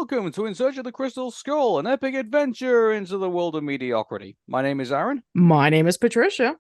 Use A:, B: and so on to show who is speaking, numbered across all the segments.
A: welcome to In Search of the Crystal Skull, an epic adventure into the world of mediocrity. My name is Aaron,
B: My name is Patricia.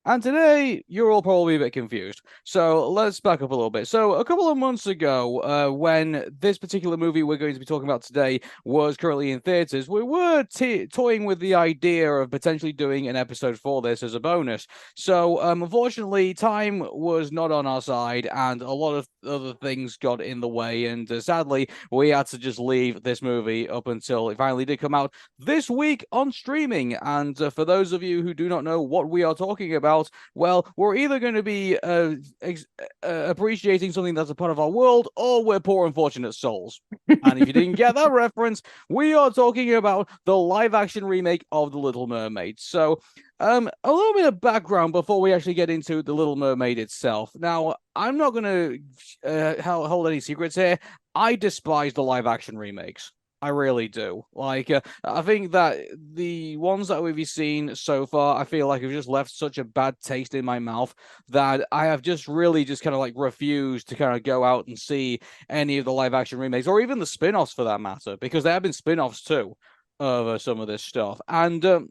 A: and today you're all probably a bit confused. So let's back up a little bit. So a couple of months ago, when this particular movie we're going to be talking about today was currently in theaters, we were toying with the idea of potentially doing an episode for this as a bonus. So unfortunately, time was not on our side, and a lot of other things got in the way, and sadly, we had to just leave this movie up until it finally did come out this week on streaming. And for those of you who do not know what we are talking about, well, we're either going to be appreciating something that's a part of our world, or we're poor unfortunate souls. And if you didn't get that reference, we are talking about the live-action remake of The Little Mermaid. So, a little bit of background before we actually get into The Little Mermaid itself. Now, I'm not going to hold any secrets here. I despise the live-action remakes. I really do. I think that the ones that we've seen so far, I feel like have just left such a bad taste in my mouth that I have just really just kind of like refused to kind of go out and see any of the live action remakes or even the spin-offs for that matter, because there have been spin-offs too of some of this stuff. And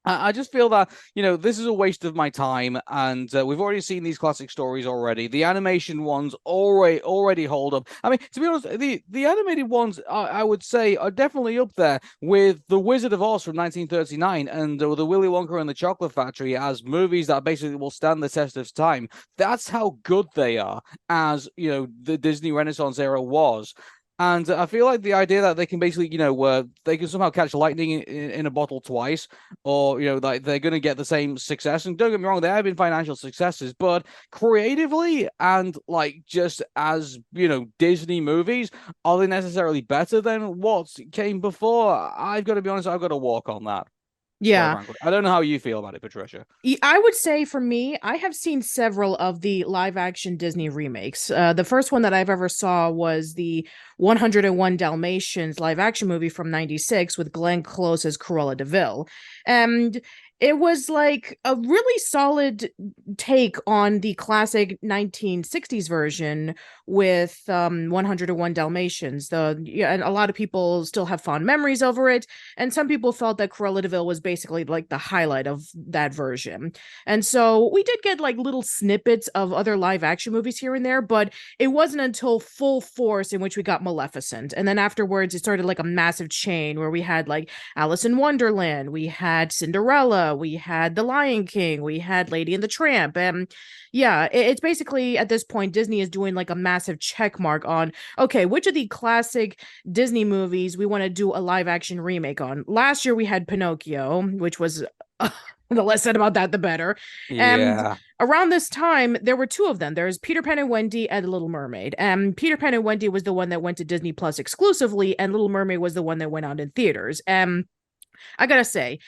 A: I just feel that, this is a waste of my time, and we've already seen these classic stories already. The animation ones already hold up. I mean, to be honest, the animated ones, I would say, are definitely up there with The Wizard of Oz from 1939 and The Willy Wonka and the Chocolate Factory as movies that basically will stand the test of time. That's how good they are, as, the Disney Renaissance era was. And I feel like the idea that they can basically, they can somehow catch lightning in a bottle twice, or, like they're going to get the same success. And don't get me wrong, there have been financial successes, but creatively and like just as, Disney movies, are they necessarily better than what came before? I've got to be honest, I've got to walk on that. Quite
B: Yeah,
A: frankly, I don't know how you feel about it, Patricia.
B: I would say for me, I have seen several of the live action Disney remakes. The first one that I've ever saw was the 101 Dalmatians live action movie from '96 with Glenn Close as Cruella de Vil. And it was like a really solid take on the classic 1960s version with 101 Dalmatians. And a lot of people still have fond memories over it, and some people felt that Cruella de Vil was basically like the highlight of that version. And so we did get like little snippets of other live action movies here and there, but it wasn't until Full Force in which we got Maleficent. And then afterwards, it started like a massive chain where we had like Alice in Wonderland, we had Cinderella, we had The Lion King, we had Lady and the Tramp. And yeah, it's basically at this point, Disney is doing like a massive check mark on, okay, which of the classic Disney movies we want to do a live action remake on. Last year we had Pinocchio, which was the less said about that, the better. And
A: Yeah.
B: around this time, there were two of them. There's Peter Pan and Wendy and Little Mermaid. And Peter Pan and Wendy was the one that went to Disney Plus exclusively, and Little Mermaid was the one that went out in theaters. And I gotta say,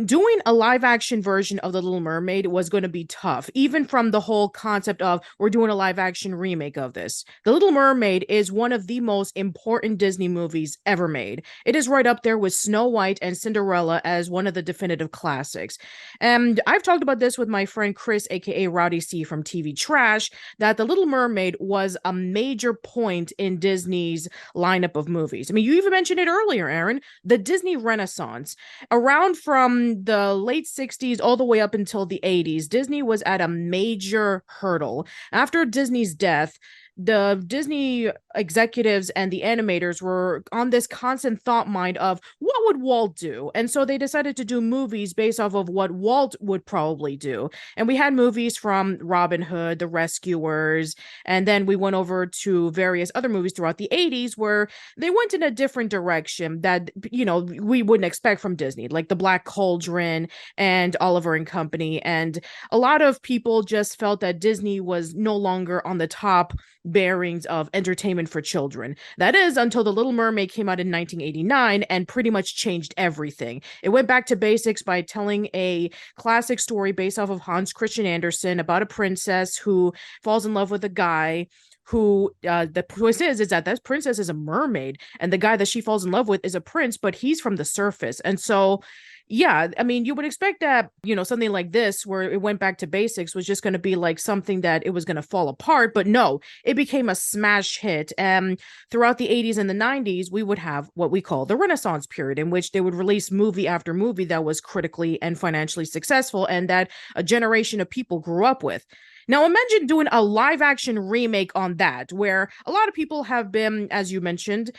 B: doing a live action version of The Little Mermaid was going to be tough, even from the whole concept of we're doing a live action remake of this. The Little Mermaid is one of the most important Disney movies ever made. It is right up there with Snow White and Cinderella as one of the definitive classics. And I've talked about this with my friend Chris, aka Rowdy C from TV Trash, that The Little Mermaid was a major point in Disney's lineup of movies. I mean, you even mentioned it earlier, Aaron, the Disney Renaissance. Around from the late 60s all the way up until the 80s, Disney was at a major hurdle. After Disney's death, the Disney executives and the animators were on this constant thought mind of what would Walt do? And so they decided to do movies based off of what Walt would probably do. And we had movies from Robin Hood, The Rescuers, and then we went over to various other movies throughout the 80s where they went in a different direction that, we wouldn't expect from Disney, like The Black Cauldron and Oliver and Company. And a lot of people just felt that Disney was no longer on the top bearings of entertainment for children. That is until The Little Mermaid came out in 1989 and pretty much changed everything. It went back to basics by telling a classic story based off of Hans Christian Andersen about a princess who falls in love with a guy who the twist is that princess is a mermaid and the guy that she falls in love with is a prince, but he's from the surface. And so Yeah, I mean, you would expect that, something like this, where it went back to basics, was just going to be like something that it was going to fall apart. But no, it became a smash hit. Throughout the 80s and the 90s, we would have what we call the Renaissance period, in which they would release movie after movie that was critically and financially successful and that a generation of people grew up with. Now, imagine doing a live action remake on that, where a lot of people have been, as you mentioned,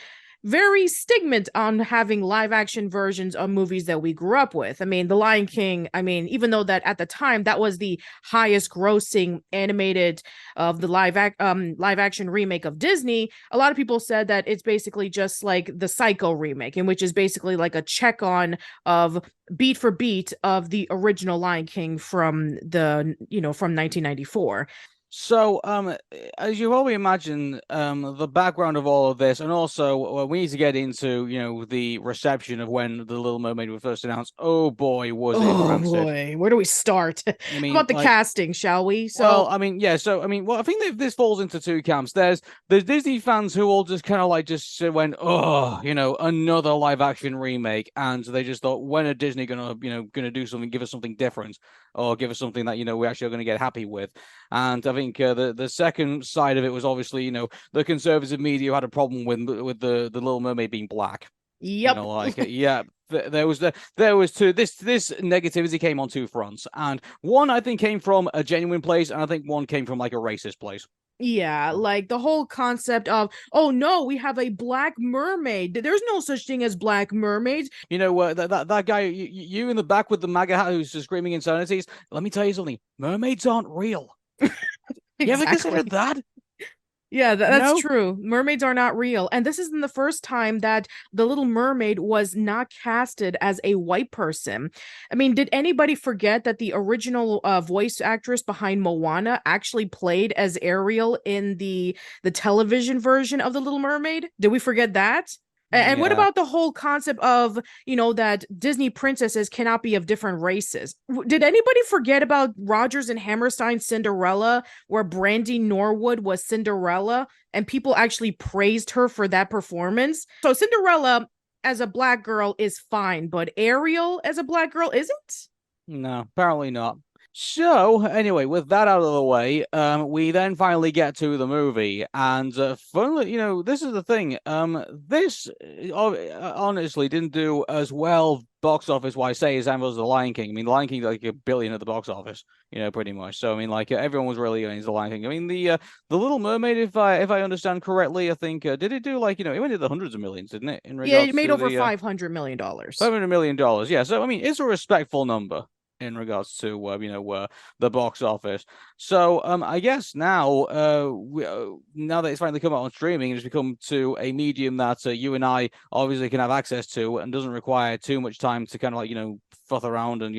B: very stigmat on having live action versions of movies that we grew up with. I mean, The Lion King, I mean, even though that at the time that was the highest grossing animated of the live action remake of Disney, a lot of people said that it's basically just like the Psycho remake, in which is basically like a check on of beat for beat of the original Lion King from from 1994.
A: So, as you probably imagine, the background of all of this, and also we need to get into, the reception of when The Little Mermaid was first announced. Oh boy, was it
B: Oh
A: rancid.
B: boy, where do we start? How
A: I mean,
B: about the casting, shall we?
A: well,
B: So,
A: I mean, yeah. So, I mean, well, I think that this falls into two camps. There's Disney fans who all just kind of like just went, oh, another live action remake, and they just thought, when are Disney gonna do something, give us something different, or give us something that we actually are gonna get happy with. And I think the second side of it was obviously, the conservative media had a problem with the Little Mermaid being black.
B: yep.
A: Yeah, there was two. This negativity came on two fronts, and one I think came from a genuine place, and I think one came from like a racist place.
B: Yeah, like the whole concept of, oh no, we have a black mermaid. There's no such thing as black mermaids.
A: That guy, you in the back with the MAGA hat who's just screaming insanities. Let me tell you something. Mermaids aren't real. You ever
B: Exactly.
A: considered that?
B: Yeah, that's
A: No.
B: true. Mermaids are not real. And this isn't the first time that the Little Mermaid was not casted as a white person. I mean, did anybody forget that the original voice actress behind Moana actually played as Ariel in the television version of the Little Mermaid? Did we forget that? And what
A: Yeah.
B: about the whole concept of, that Disney princesses cannot be of different races? Did anybody forget about Rodgers and Hammerstein's Cinderella, where Brandy Norwood was Cinderella and people actually praised her for that performance? So Cinderella as a black girl is fine, but Ariel as a black girl isn't?
A: No, apparently not. So, anyway, with that out of the way, we then finally get to the movie, and funnily, this is the thing. This honestly didn't do as well box office wise, say, as The Lion King. I mean, The Lion King like $1 billion at the box office, pretty much. So, I mean, like everyone was really into The Lion King. I mean, the Little Mermaid, if I understand correctly, I think did it do like it went into the hundreds of millions, didn't it? In
B: Yeah, it
A: regards
B: made
A: to
B: over
A: the
B: $500 million.
A: $500 million. Yeah. So, I mean, it's a respectful number in regards to the box office. So I guess now now that it's finally come out on streaming, it's become to a medium that you and I obviously can have access to and doesn't require too much time to kind of like fuck around and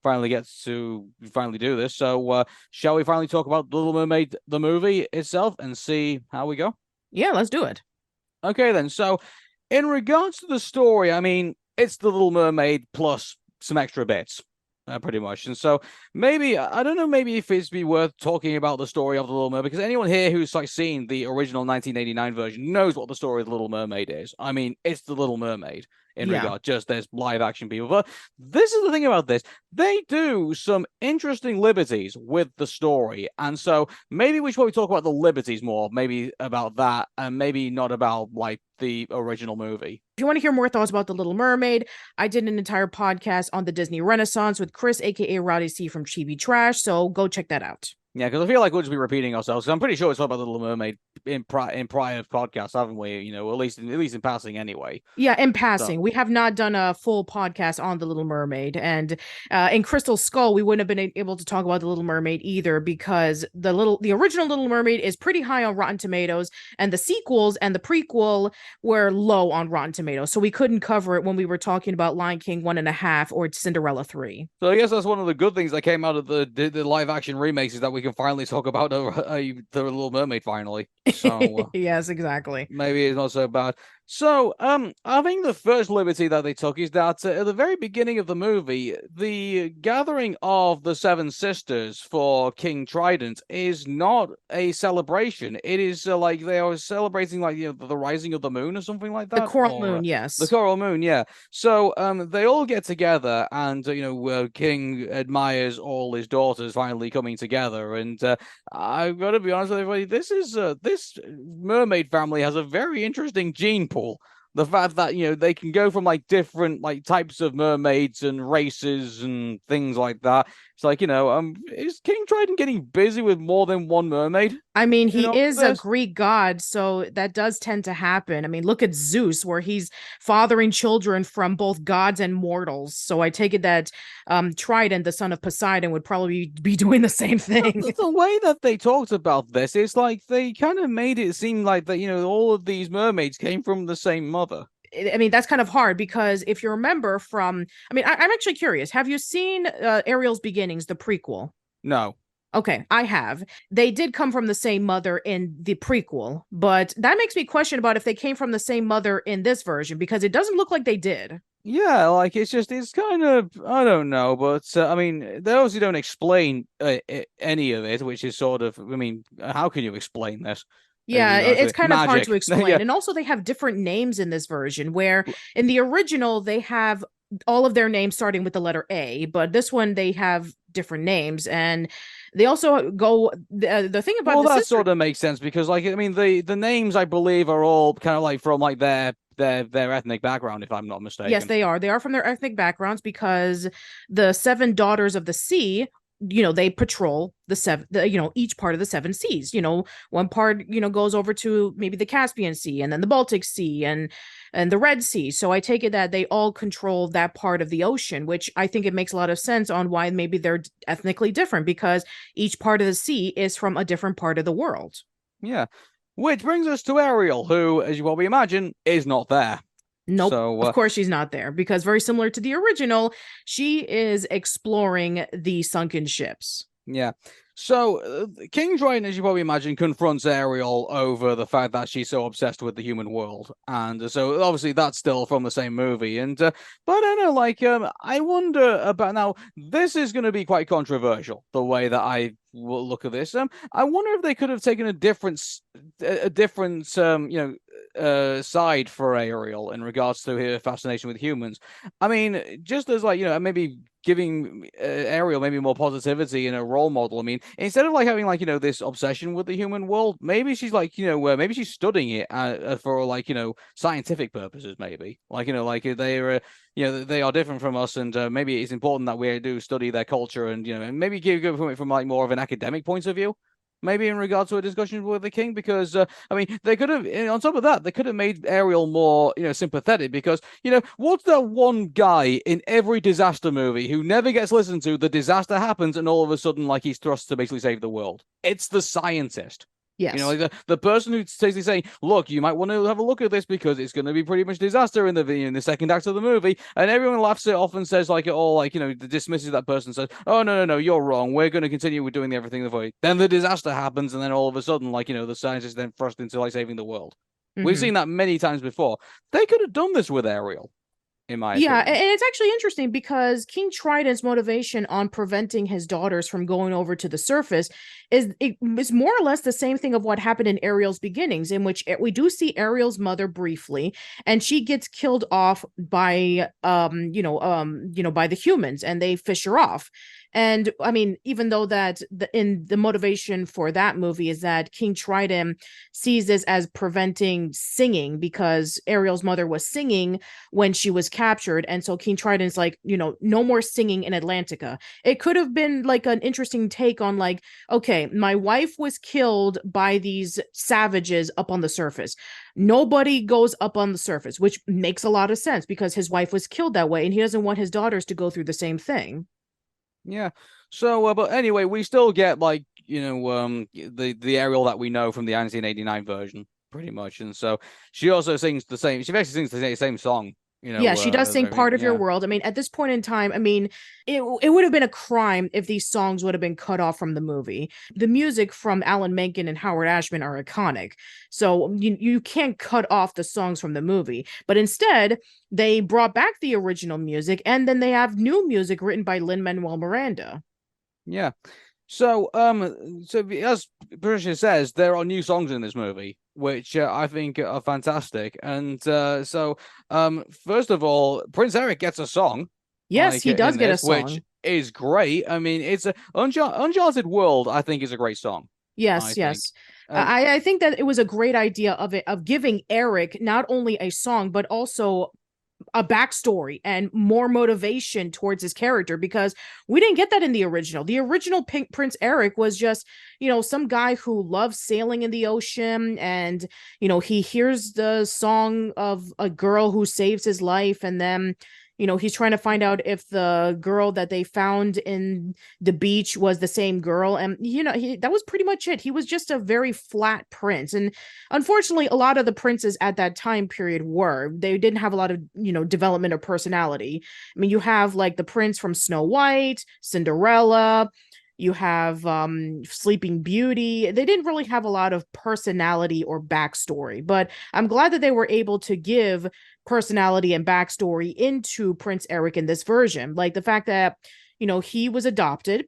A: finally get to finally do this. So shall we finally talk about Little Mermaid the movie itself and see how we go?
B: Yeah, let's do it.
A: Okay then. So in regards to the story, I mean it's the Little Mermaid plus some extra bits. Pretty much. And so maybe, I don't know, maybe if it's be worth talking about the story of The Little Mermaid, because anyone here who's like seen the original 1989 version knows what the story of The Little Mermaid is. I mean, it's The Little Mermaid in
B: Yeah.
A: regard, just there's live action people. But this is the thing about this. They do some interesting liberties with the story. And so maybe we should probably talk about the liberties more, maybe about that, and maybe not about like the original movie.
B: If you want to hear more thoughts about The Little Mermaid, I did an entire podcast on the Disney Renaissance with Chris, aka Roddy C from Chibi Trash. So go check that out.
A: Yeah, because I feel like we'll just be repeating ourselves. 'Cause I'm pretty sure it's all about the Little Mermaid in prior podcasts, haven't we? At least in passing, anyway.
B: Yeah, in
A: So,
B: passing, we have not done a full podcast on The Little Mermaid. And in Crystal Skull, we wouldn't have been able to talk about The Little Mermaid either, because the original Little Mermaid is pretty high on Rotten Tomatoes, and the sequels and the prequel were low on Rotten Tomatoes. So we couldn't cover it when we were talking about Lion King 1.5 or Cinderella 3.
A: I guess that's one of the good things that came out of the live action remakes is that we can finally talk about the Little Mermaid finally. So
B: Yes, exactly.
A: maybe it's not so bad. So, I think the first liberty that they took is that at the very beginning of the movie, the gathering of the Seven Sisters for King Triton is not a celebration. It is like they are celebrating like the rising of the moon or something like
B: The
A: that,
B: coral
A: or
B: moon,
A: the
B: yes.
A: coral moon. Yeah. So, they all get together, and King admires all his daughters finally coming together, and I've got to be honest with everybody. This mermaid family has a very interesting gene pool. The fact that they can go from like different like types of mermaids and races and things like that. It's like is King Triton getting busy with more than one mermaid
B: I mean,
A: in
B: he
A: all of
B: is a
A: this?
B: Greek god, so that does tend to happen. I mean, look at Zeus, where he's fathering children from both gods and mortals. So I take it that Triton, the son of Poseidon, would probably be doing the same thing.
A: The way that they talked about this, it's like they kind of made it seem like that all of these mermaids came from the same mother.
B: I mean, that's kind of hard because if you remember from, I mean, I'm actually curious. Have you seen Ariel's Beginnings, the prequel?
A: No.
B: Okay, I have. They did come from the same mother in the prequel, but that makes me question about if they came from the same mother in this version because it doesn't look like they did.
A: Yeah, like it's kind of I don't know, but I mean they obviously don't explain any of it, which is sort of I mean how can you explain this?
B: Yeah, it's kind of hard to
A: Magic,
B: explain.
A: yeah.
B: And also, they have different names in this version, where in the original, they have all of their names starting with the letter A, but this one, they have different names. And they also go, the thing about
A: Well,
B: the
A: that
B: sister,
A: sort of makes sense because like I mean the names I believe are all kind of like from like their ethnic background, if I'm not
B: yes,
A: mistaken.
B: they are. They are from their ethnic backgrounds because the seven daughters of the sea, they patrol each part of the seven seas. One part, goes over to maybe the Caspian Sea and then the Baltic Sea and the Red Sea. So I take it that they all control that part of the ocean, which I think it makes a lot of sense on why maybe they're ethnically different because each part of the sea is from a different part of the world.
A: Yeah. Which brings us to Ariel, who, as you probably imagine, is not there.
B: Nope.
A: So,
B: Of course she's not there because very similar to the original, she is exploring the sunken ships.
A: yeah. So, King Triton, as you probably imagine, confronts Ariel over the fact that she's so obsessed with the human world. And so, obviously, that's still from the same movie. But I don't know, like, I wonder about now, this is going to be quite controversial, the way that I will look at this. I wonder if they could have taken a different, side for Ariel in regards to her fascination with humans. I mean, just as, like, maybe giving Ariel maybe more positivity in a role model. I mean, instead of like having like this obsession with the human world, maybe she's like maybe she's studying it for like scientific purposes. Maybe like like they're they are different from us, and maybe it's important that we do study their culture, and and maybe give from it from like more of an academic point of view. Maybe in regards to a discussion with the king, because I mean, they could have. On top of that, they could have made Ariel more, sympathetic. Because what's that one guy in every disaster movie who never gets listened to? The disaster happens, and all of a sudden, like he's thrust to basically save the world. It's the scientist.
B: Yes.
A: Like the person who's basically saying, "Look, you might want to have a look at this because it's going to be pretty much disaster in the second act of the movie," and everyone laughs it off and says like it all like dismisses that person, says, "Oh no, you're wrong. We're going to continue with doing everything the way." Then the disaster happens, and then all of a sudden, like the science is then thrust into like saving the world. We've
B: Mm-hmm.
A: seen that many times before. They could have done this with Ariel, in my
B: Yeah, and
A: opinion.
B: it's actually interesting because King Triton's motivation on preventing his daughters from going over to the surface is more or less the same thing of what happened in Ariel's beginnings, in which we do see Ariel's mother briefly, and she gets killed off by by the humans, and they fish her off. And I mean, even though that the motivation for that movie is that King Triton sees this as preventing singing because Ariel's mother was singing when she was captured. And so King Triton's like, no more singing in Atlantica. It could have been like an interesting take on like, okay, my wife was killed by these savages up on the surface. Nobody goes up on the surface, which makes a lot of sense because his wife was killed that way and he doesn't want his daughters to go through the same thing.
A: Yeah. So, but anyway, we still get like the Ariel that we know from the 1989 version, pretty much. And so she also sings the same. She basically sings the same song
B: Yeah, she does sing Part of Your
A: Yeah.
B: World. I mean, at this point in time, I mean, it would have been a crime if these songs would have been cut off from the movie. The music from Alan Menken and Howard Ashman are iconic. So you can't cut off the songs from the movie. But instead, they brought back the original music, and then they have new music written by Lin-Manuel Miranda.
A: Yeah. So as Patricia says, there are new songs in this movie, which I think are fantastic. And first of all, Prince Eric gets a song,
B: Yes, he does
A: in
B: get a
A: this, which
B: song.
A: is great. I mean, it's a Uncharted World. I think is a great song. I
B: Yes,
A: think.
B: yes.
A: Um,
B: I think that it was a great idea of giving Eric not only a song but also a backstory and more motivation towards his character, because we didn't get that in the original. The original Pink Prince Eric was just, some guy who loves sailing in the ocean, and he hears the song of a girl who saves his life, and then he's trying to find out if the girl that they found in the beach was the same girl. And that was pretty much it. He was just a very flat prince, and unfortunately a lot of the princes at that time period they didn't have a lot of development or personality. I mean, you have like the prince from Snow White, Cinderella, you have Sleeping Beauty. They didn't really have a lot of personality or backstory, but I'm glad that they were able to give personality and backstory into Prince Eric in this version. Like the fact that he was adopted,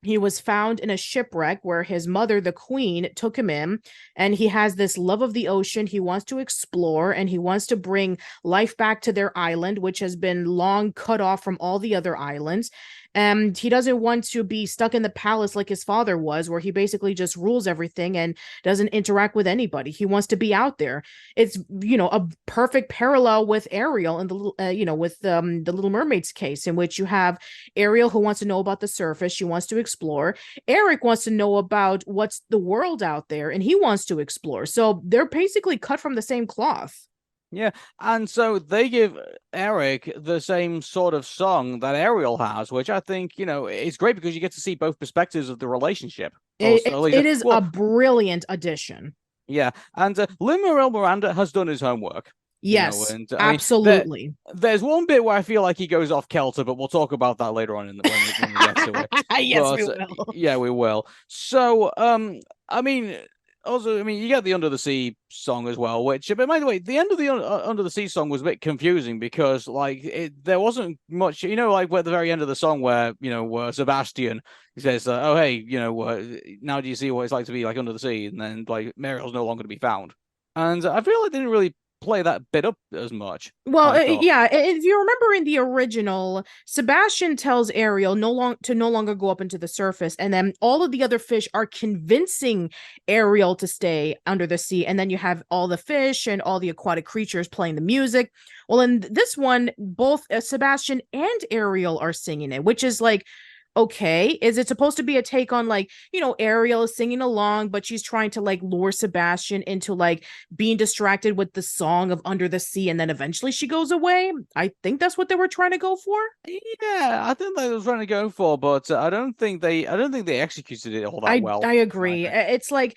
B: he was found in a shipwreck where his mother, the queen, took him in, and he has this love of the ocean. He wants to explore, and he wants to bring life back to their island, which has been long cut off from all the other islands. And he doesn't want to be stuck in the palace like his father was, where he basically just rules everything and doesn't interact with anybody. He wants to be out there. It's a perfect parallel with Ariel and the Little Mermaid's case, in which you have Ariel, who wants to know about the surface. She wants to explore. Eric wants to know about what's the world out there, and he wants to explore. So they're basically cut from the same cloth.
A: Yeah, and so they give Eric the same sort of song that Ariel has, which I think, is great because you get to see both perspectives of the relationship.
B: It is a brilliant addition.
A: Yeah, and Lin-Manuel Miranda has done his homework.
B: Yes,
A: And I mean,
B: absolutely.
A: there's one bit where I feel like he goes off kilter, but we'll talk about that later on when we get to it.
B: Yes, we will.
A: Yeah, we will. So, I mean, also, I mean, you get the Under the Sea song as well, which, but by the way, the end of the Under the Sea song was a bit confusing because, there wasn't much, like at the very end of the song where Sebastian says, "Oh, hey, now do you see what it's like to be like under the sea?" And then like Mariel's no longer to be found, and I feel like they didn't really play that bit up as much.
B: Well, yeah, if you remember in the original, Sebastian tells Ariel no longer go up into the surface, and then all of the other fish are convincing Ariel to stay under the sea, and then you have all the fish and all the aquatic creatures playing the music. Well, in this one, both Sebastian and Ariel are singing it, which is like, okay, is it supposed to be a take on Ariel is singing along, but she's trying to lure Sebastian into being distracted with the song of Under the Sea, and then eventually she goes away? I think that's what they were trying to go for.
A: Yeah, I think they were trying to go for, but I don't think they executed it all that well.
B: I agree. It's I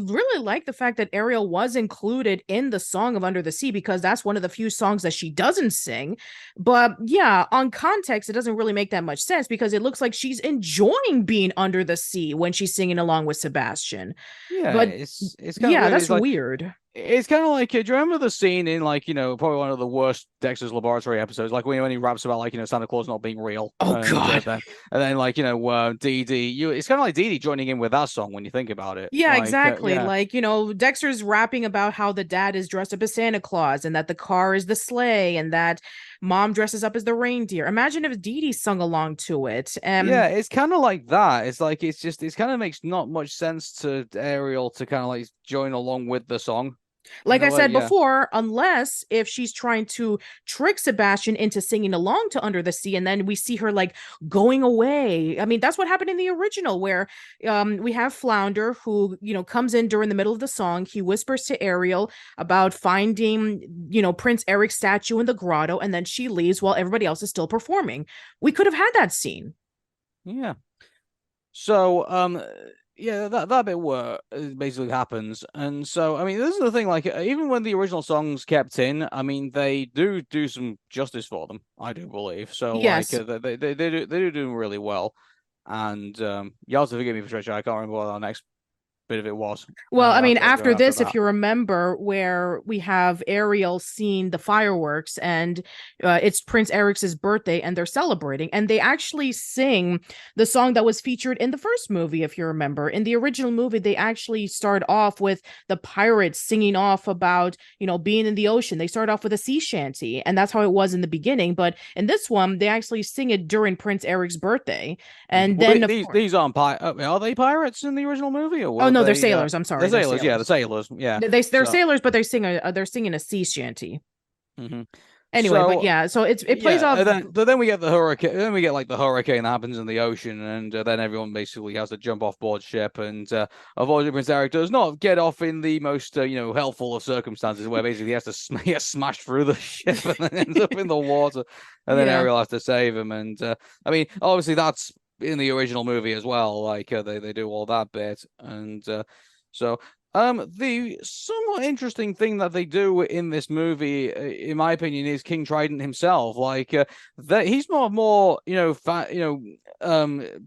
B: really like the fact that Ariel was included in the song of Under the Sea, because that's one of the few songs that she doesn't sing. But yeah, on context, it doesn't really make that much sense, because it looks like she's enjoying being under the sea when she's singing along with Sebastian.
A: Yeah,
B: but
A: it's kind of
B: yeah,
A: weird.
B: that's weird.
A: It's kind of like, do you remember the scene in probably one of the worst Dexter's Laboratory episodes, like when he raps about Santa Claus not being real.
B: Oh God.
A: And then Dee Dee, it's kind of like Dee Dee joining in with that song when you think about it.
B: Yeah, exactly. Dexter's rapping about how the dad is dressed up as Santa Claus, and that the car is the sleigh, and that mom dresses up as the reindeer. Imagine if Dee Dee sung along to it.
A: Yeah, it's kind of like that. It kind of makes not much sense to Ariel to kind of join along with the song.
B: Like I said before, unless if she's trying to trick Sebastian into singing along to Under the Sea, and then we see her going away. I mean, that's what happened in the original, where we have Flounder, who comes in during the middle of the song. He whispers to Ariel about finding Prince Eric's statue in the grotto, and then she leaves while everybody else is still performing. We could have had that scene.
A: Yeah. So yeah, that bit where it basically happens, and so I mean, this is the thing. Like, even when the original songs kept in, I mean, they do some justice for them. I do believe so. Like,
B: Yes.
A: they do do them really well. And you also forgive me, Patricia. I can't remember what our next bit of it was.
B: Well, I mean,
A: After
B: after
A: after
B: this, if
A: that.
B: you remember, where we have Ariel seeing the fireworks, and it's Prince Eric's birthday, and they're celebrating, and they actually sing the song that was featured in the first movie, if you remember. In the original movie, they actually start off with the pirates singing off about, being in the ocean. They start off with a sea shanty, and that's how it was in the beginning. But in this one, they actually sing it during Prince Eric's birthday, and
A: Well,
B: then of course,
A: these aren't are they pirates in the original movie, or
B: oh
A: were
B: no, they're
A: they?
B: sailors. I'm
A: They're
B: sorry, they're
A: sailors. Yeah, the
B: sailors.
A: sailors. Yeah.
B: They're
A: So.
B: sailors, but they're singing a sea shanty.
A: hmm
B: Anyway, but
A: So
B: yeah, so it plays
A: yeah,
B: off.
A: and then we get the hurricane. Then we get like the hurricane that happens in the ocean, and then everyone basically has to jump off board ship. And unfortunately, Prince Eric does not get off in the most helpful of circumstances, where basically he has to he gets smashed through the ship and then ends up in the water, and then
B: Yeah.
A: Ariel has to save him. And I mean, obviously that's in the original movie as well. Like they do all that bit, and so the somewhat interesting thing that they do in this movie, in my opinion, is King Triton himself. Like, that he's more,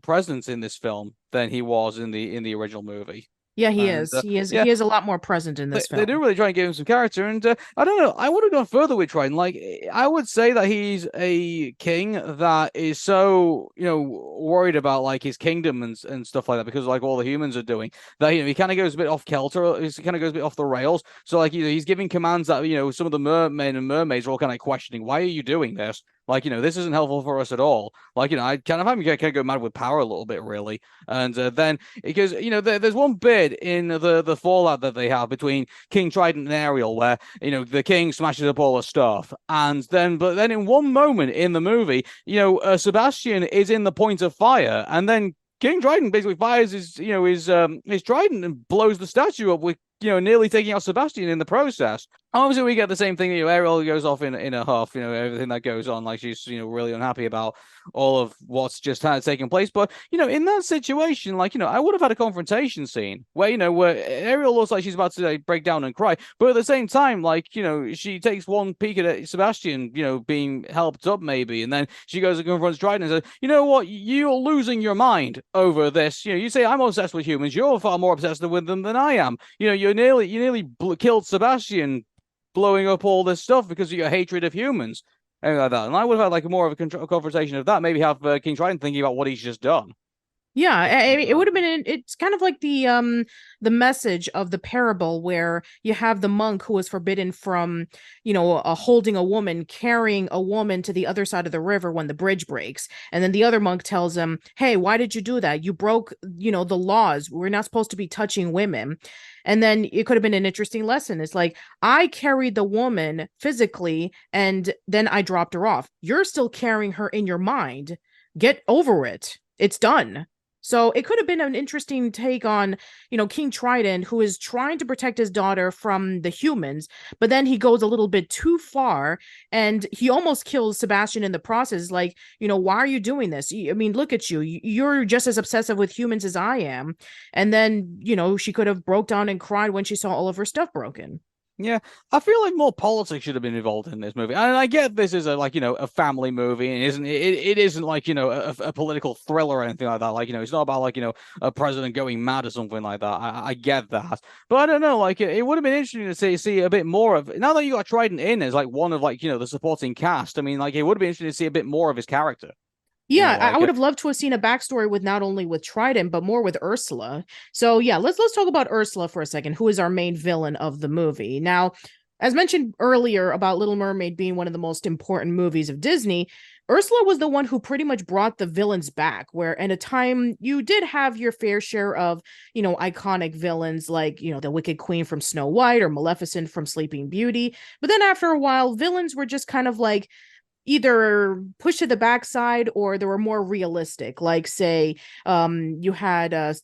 A: presence in this film than he was in the original movie.
B: Yeah, he
A: And
B: is. He is
A: yeah,
B: he is a lot more present in this
A: they do
B: film.
A: really try and give him some character, and I don't know. I would have gone further with Triton. Like, I would say that he's a king that is so worried about like his kingdom and stuff like that, because like all the humans are doing that. He kind of goes a bit off kilter. He kind of goes a bit off the rails. So like he's giving commands that some of the mermen and mermaids are all kind of questioning. Why are you doing this? Like, this isn't helpful for us at all. Like, I kind of I'm kind of go mad with power a little bit, really. And then because there's one bit in the fallout that they have between King Triton and Ariel where the king smashes up all the stuff, and then in one moment in the movie, Sebastian is in the point of fire, and then King Triton basically fires his trident and blows the statue up with nearly taking out Sebastian in the process. Obviously, we get the same thing. Ariel goes off in a huff. Everything that goes on, like she's really unhappy about all of what's just had taken place. But in that situation, like I would have had a confrontation scene where where Ariel looks like she's about to like, break down and cry, but at the same time, like she takes one peek at Sebastian, being helped up maybe, and then she goes and confronts Triton and says, "You know what? You're losing your mind over this. You say I'm obsessed with humans. You're far more obsessed with them than I am. You nearly killed Sebastian." Blowing up all this stuff because of your hatred of humans, and like that. And I would have had like more of a confrontation of that. Maybe have King Triton thinking about what he's just done.
B: Yeah, it would have been. It's kind of like the message of the parable where you have the monk who was forbidden from, holding a woman, carrying a woman to the other side of the river when the bridge breaks, and then the other monk tells him, "Hey, why did you do that? You broke, the laws. We're not supposed to be touching women." And then it could have been an interesting lesson. It's like, I carried the woman physically, and then I dropped her off. You're still carrying her in your mind. Get over it. It's done. So it could have been an interesting take on, King Triton, who is trying to protect his daughter from the humans, but then he goes a little bit too far and he almost kills Sebastian in the process. Like, why are you doing this? I mean, look at you. You're just as obsessive with humans as I am. And then, she could have broke down and cried when she saw all of her stuff broken.
A: Yeah, I feel like more politics should have been involved in this movie. And I get this is a family movie, and it isn't like a political thriller or anything like that. Like it's not about like a president going mad or something like that. I get that, but I don't know. Like it would have been interesting to see a bit more of now that you got Trident in as like one of like the supporting cast. I mean, like it would have been interesting to see a bit more of his character.
B: Yeah, I
A: Like
B: would have loved to have seen a backstory with not only with Trident, but more with Ursula. So yeah, let's talk about Ursula for a second, who is our main villain of the movie. Now, as mentioned earlier about Little Mermaid being one of the most important movies of Disney, Ursula was the one who pretty much brought the villains back, where in a time you did have your fair share of, iconic villains like, the Wicked Queen from Snow White or Maleficent from Sleeping Beauty. But then after a while, villains were just kind of like, either pushed to the backside or they were more realistic. Like say, you had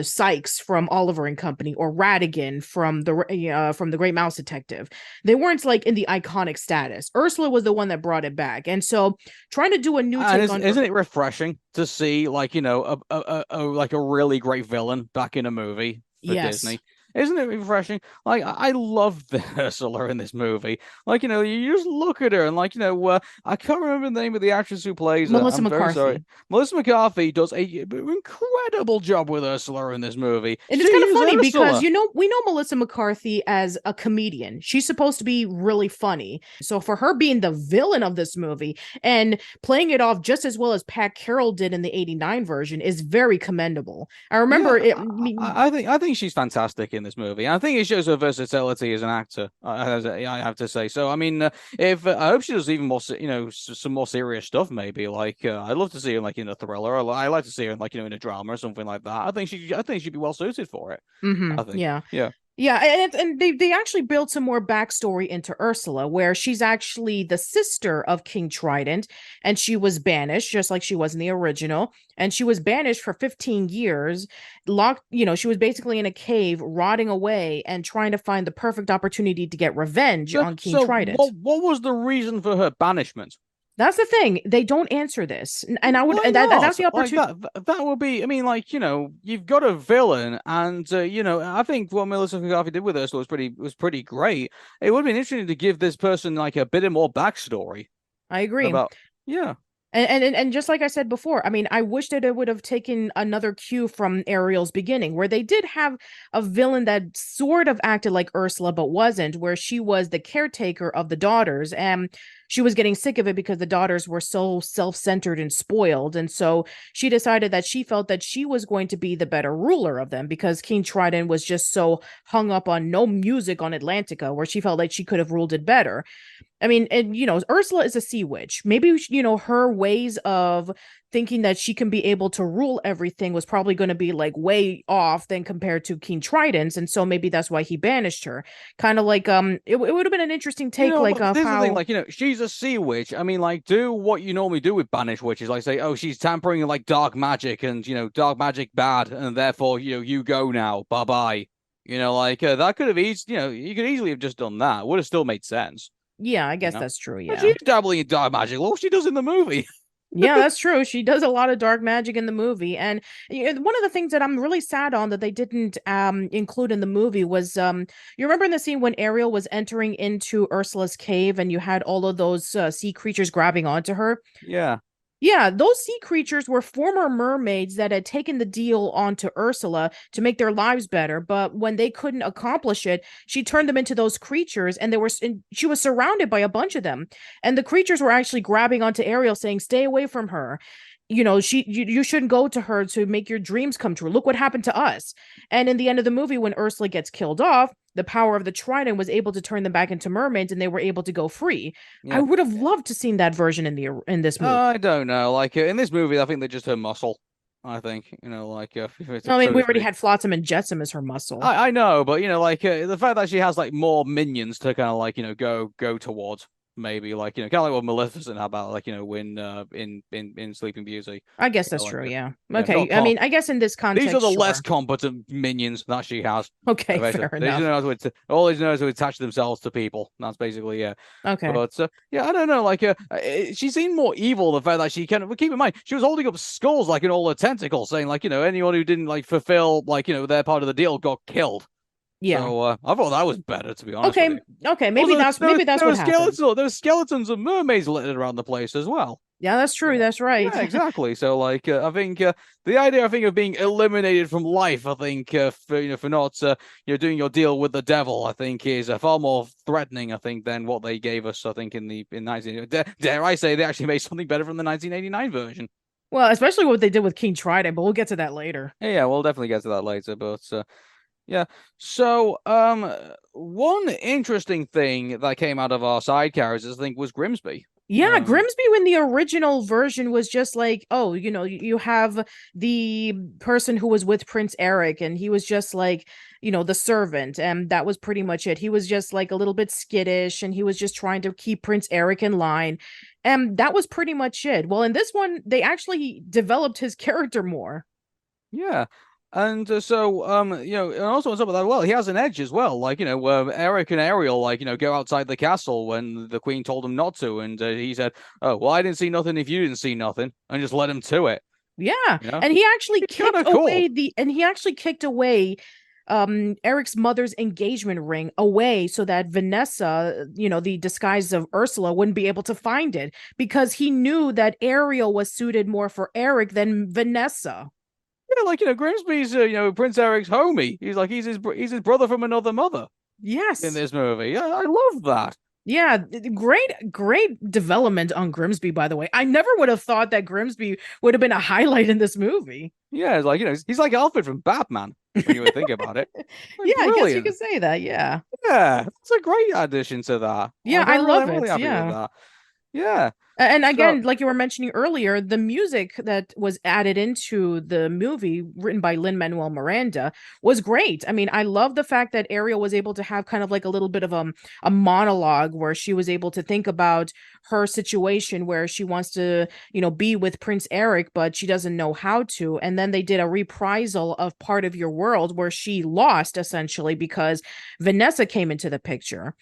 B: Sykes from Oliver and Company or Ratigan from the Great Mouse Detective. They weren't like in the iconic status. Ursula was the one that brought it back, and so trying to do a new
A: And
B: take on.
A: isn't it refreshing to see like like a really great villain back in a movie for
B: Yes.
A: Disney? Isn't it refreshing? Like I love the Ursula in this movie. Like you just look at her and I can't remember the name of the actress who plays her.
B: Melissa
A: I'm very sorry.
B: McCarthy.
A: Melissa McCarthy does a incredible job with Ursula in this movie.
B: And
A: She
B: it's kind of
A: is
B: funny because
A: Ursula.
B: we know Melissa McCarthy as a comedian. She's supposed to be really funny. So for her being the villain of this movie and playing it off just as well as Pat Carroll did in the '89 version is very commendable. I remember
A: Yeah,
B: it.
A: I think she's fantastic in this movie. I think it shows her versatility as an actor. I have to say. So I mean, if I hope she does even more, some more serious stuff. Maybe I'd love to see her like in a thriller. I like to see her in in a drama or something like that. I think she'd be well suited for it. I think.
B: Yeah.
A: Yeah.
B: Yeah, and they actually built some more backstory into Ursula, where she's actually the sister of King Triton, and she was banished, just like she was in the original. And she was banished for 15 years, locked, she was basically in a cave, rotting away, and trying to find the perfect opportunity to get revenge
A: So
B: on King
A: so
B: Triton.
A: what was the reason for her banishment?
B: That's the thing. They don't answer this. And I would
A: Why
B: that's
A: not?
B: the
A: Like
B: opportunity.
A: that would be. I mean, you've got a villain, and I think what Melissa McCarthy did with Ursula was pretty great. It would have been interesting to give this person like a bit more backstory
B: I agree.
A: about. Yeah,
B: And just like I said before, I mean, I wish that it would have taken another cue from Ariel's beginning, where they did have a villain that sort of acted like Ursula, but wasn't, where she was the caretaker of the daughters, and she was getting sick of it because the daughters were so self-centered and spoiled. And so she decided that she felt that she was going to be the better ruler of them because King Triton was just so hung up on no music on Atlantica, where she felt like she could have ruled it better. I mean, and Ursula is a sea witch. Maybe her ways of thinking that she can be able to rule everything was probably going to be like way off than compared to King Triton's, and so maybe that's why he banished her. Kind of like it would have been an interesting take, like
A: but
B: of
A: this is the thing.
B: how.
A: She's a sea witch. I mean, do what you normally do with banished witches, like say, oh, she's tampering like dark magic, and dark magic bad, and therefore you go now, bye bye. That could have you could easily have just done that. Would have still made sense.
B: Yeah, I
A: You
B: guess
A: know,
B: that's true.
A: but
B: Yeah.
A: she's dabbling in dark magic. Look what she does in the movie.
B: Yeah, that's true. She does a lot of dark magic in the movie. And one of the things that I'm really sad on that they didn't include in the movie was you remember in the scene when Ariel was entering into Ursula's cave and you had all of those sea creatures grabbing onto her?
A: Yeah.
B: Yeah, those sea creatures were former mermaids that had taken the deal onto Ursula to make their lives better, but when they couldn't accomplish it, she turned them into those creatures and she was surrounded by a bunch of them. And the creatures were actually grabbing onto Ariel saying, "Stay away from her. You shouldn't go to her to make your dreams come true. Look what happened to us." And in the end of the movie when Ursula gets killed off, the power of the trident was able to turn them back into mermaids and they were able to go free. I
A: Yeah.
B: would have loved to seen that version in this movie.
A: I don't know. In this movie, I think they're just her muscle. I think
B: I mean,
A: so
B: we
A: to
B: already
A: speak.
B: had Flotsam and Jetsam as her muscle.
A: I know, but the fact that she has like more minions to kind of go towards maybe kind of like what Maleficent had about when in Sleeping Beauty.
B: I guess
A: You know,
B: that's true. Yeah.
A: not
B: Okay. I
A: com
B: mean, I guess in this
A: These are
B: context,
A: the less
B: sure.
A: competent minions that she has.
B: Okay,
A: Basically,
B: fair enough.
A: all they know is to attach themselves to people. That's basically yeah.
B: Okay.
A: But yeah, I don't know. She seemed more evil. The fact that she kind of keep in mind she was holding up skulls in all her tentacles, saying anyone who didn't fulfill their part of the deal got killed.
B: Yeah.
A: So I thought that was better, to be honest with
B: Okay.
A: you.
B: Okay. Maybe
A: Also,
B: that's
A: there were
B: what happened.
A: skeletons of mermaids littered around the place as well.
B: Yeah, that's true.
A: So,
B: That's right.
A: yeah, exactly. So, I think the idea, of being eliminated from life, I think, for not, doing your deal with the devil, I think, is far more threatening, I think, than what they gave us. I think in 19, dare I say, they actually made something better from the 1989 version.
B: Well, especially what they did with King Triton, but we'll get to that later.
A: Yeah, we'll definitely get to that later, but. Yeah. So, one interesting thing that came out of our side characters, I think, was Grimsby.
B: Yeah, Grimsby in the original version was just like, oh, you have the person who was with Prince Eric, and he was just like, the servant, and that was pretty much it. He was just like a little bit skittish, and he was just trying to keep Prince Eric in line. And that was pretty much it. Well, in this one, they actually developed his character more.
A: Yeah. And and also on top of that, well, he has an edge as well. Like, Eric and Ariel, like, go outside the castle when the Queen told him not to, and he said, "Oh, well, I didn't see nothing if you didn't see nothing," and just let him to it.
B: Yeah,
A: You know,
B: and he actually
A: it's kind
B: kicked
A: of cool.
B: away Eric's mother's engagement ring away so that Vanessa, the disguise of Ursula, wouldn't be able to find it because he knew that Ariel was suited more for Eric than Vanessa.
A: Yeah, like, Grimsby's, Prince Eric's homie. He's like he's his brother from another mother in
B: Yes.
A: this movie. Yeah, I love that.
B: Yeah, great development on Grimsby, by the way. I never would have thought that Grimsby would have been a highlight in this movie.
A: Yeah, it's like, he's like Alfred from Batman when you would think about it. Like,
B: Yeah, I guess you
A: brilliant.
B: could say that. Yeah.
A: Yeah, it's a great addition to that.
B: Yeah, I
A: I'm
B: love
A: really
B: it.
A: happy with
B: Yeah.
A: that. Yeah.
B: And
A: So,
B: again, like you were mentioning earlier, the music that was added into the movie, written by Lin-Manuel Miranda, was great. I mean, I love the fact that Ariel was able to have kind of like a little bit of a monologue where she was able to think about her situation where she wants to, be with Prince Eric, but she doesn't know how to. And then they did a reprisal of Part of Your World where she lost essentially because Vanessa came into the picture.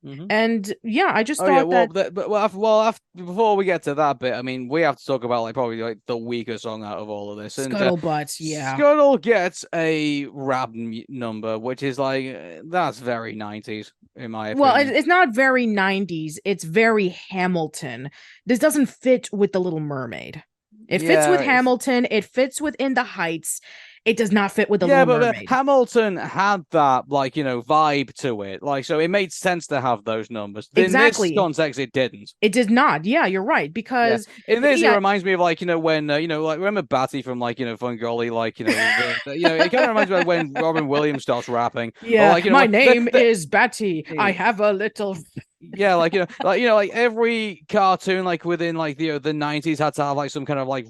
A: mhm.
B: And yeah, I just
A: Oh yeah,
B: thought
A: well,
B: that
A: before we get to that bit, I mean, we have to talk about like probably like the weaker song out of all of this, and
B: Scuttlebutt, yeah.
A: Scuttle gets a rap number, which is like that's very 90s in my
B: Well,
A: opinion.
B: it's not very 90s. It's very Hamilton. This doesn't fit with The Little Mermaid. It fits
A: Yeah,
B: with Hamilton. It fits within the Heights. It does not fit with The
A: yeah,
B: Little
A: but
B: Mermaid.
A: Hamilton had that like vibe to it, like so it made sense to have those numbers. In this
B: Exactly.
A: context, it didn't.
B: It did not. Yeah, you're right.
A: Yeah,
B: Because,
A: in this, it
B: yeah,
A: reminds me of like when like remember Batty from like Fungoli, like it kind of reminds me of when Robin Williams starts rapping, or
B: yeah,
A: like
B: my
A: like
B: name is Batty. I
A: the
B: have a little.
A: yeah, like every cartoon like within like the 90s had to have like some kind of like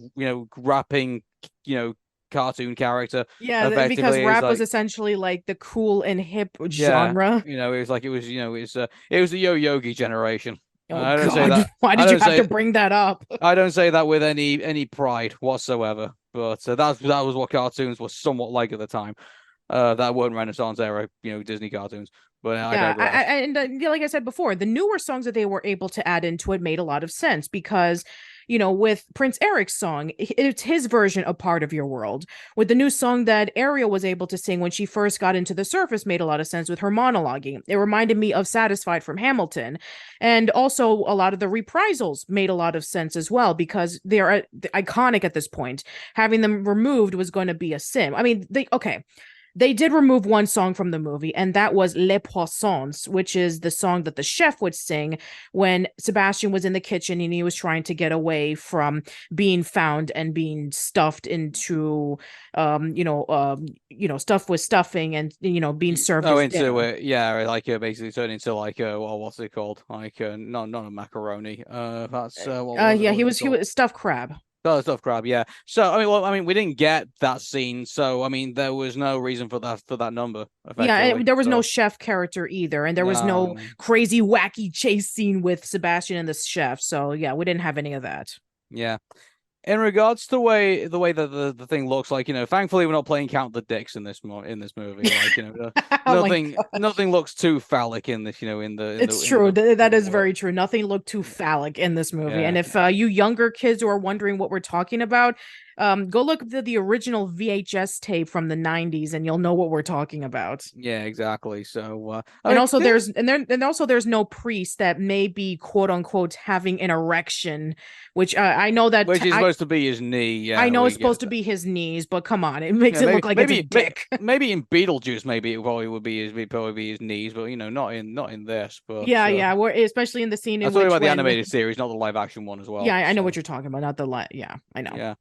A: rapping you know cartoon character.
B: Yeah, because
A: Effectively, it's
B: rap was
A: like
B: essentially like the cool and hip
A: yeah,
B: genre.
A: it was like it was the Yo Yogi generation.
B: Oh,
A: I don't say
B: God.
A: that.
B: Why
A: I
B: did you
A: don't
B: have to
A: say
B: bring that up?
A: I don't say that with any pride whatsoever. But that was what cartoons were somewhat like at the time. That weren't Renaissance era, Disney cartoons. But I
B: Yeah,
A: digress.
B: and yeah, like I said before, the newer songs that they were able to add into it made a lot of sense because, with Prince Eric's song, it's his version of Part of Your World. With the new song that Ariel was able to sing when she first got into the surface, made a lot of sense with her monologuing. It reminded me of Satisfied from Hamilton, and also a lot of the reprisals made a lot of sense as well because they're iconic at this point. Having them removed was going to be a sin. I mean, they did remove one song from the movie, and that was Les Poissons, which is the song that the chef would sing when Sebastian was in the kitchen and he was trying to get away from being found and being stuffed into, stuff with stuffing and being served
A: Oh,
B: as
A: into
B: dinner.
A: it, yeah, like basically turned into like what's it called? Like not a macaroni. That's what was it?
B: Yeah,
A: What
B: he
A: was it
B: was
A: called?
B: stuffed crab.
A: Oh, stuffed crab, yeah. So I mean, we didn't get that scene, so I mean, there was no reason for that number,
B: Yeah,
A: effectively.
B: and there was no
A: So
B: chef character either, and there was no
A: no,
B: crazy wacky chase scene with Sebastian and the chef. So yeah, we didn't have any of that.
A: yeah. In regards to the way that the thing looks like, thankfully we're not playing Count the Dicks in this movie. Like,
B: Oh my God.
A: nothing looks too phallic in this,
B: It's true.
A: in
B: That
A: the
B: is
A: world.
B: very true. Nothing looked too phallic in this movie. And
A: Yeah.
B: if you younger kids who are wondering what we're talking about, go look at the original VHS tape from the 90s and you'll know what we're talking about.
A: Yeah, exactly. So, I
B: And
A: mean,
B: also
A: yeah,
B: there's no priest that may be quote unquote having an erection, which I know that
A: which is supposed to be his knee.
B: I
A: Yeah,
B: know
A: we
B: it's supposed
A: get
B: to
A: that.
B: be his knees, but come on, it makes
A: Yeah,
B: it look like it's a dick.
A: maybe in Beetlejuice, maybe it probably would be his knees, but not in this. But
B: Yeah, yeah. We're especially in the scene
A: I'm
B: in
A: talking
B: which
A: about the
B: when
A: animated series, not the live action one as
B: yeah,
A: well.
B: I know what
A: So
B: you're talking about, not the yeah, I know.
A: yeah.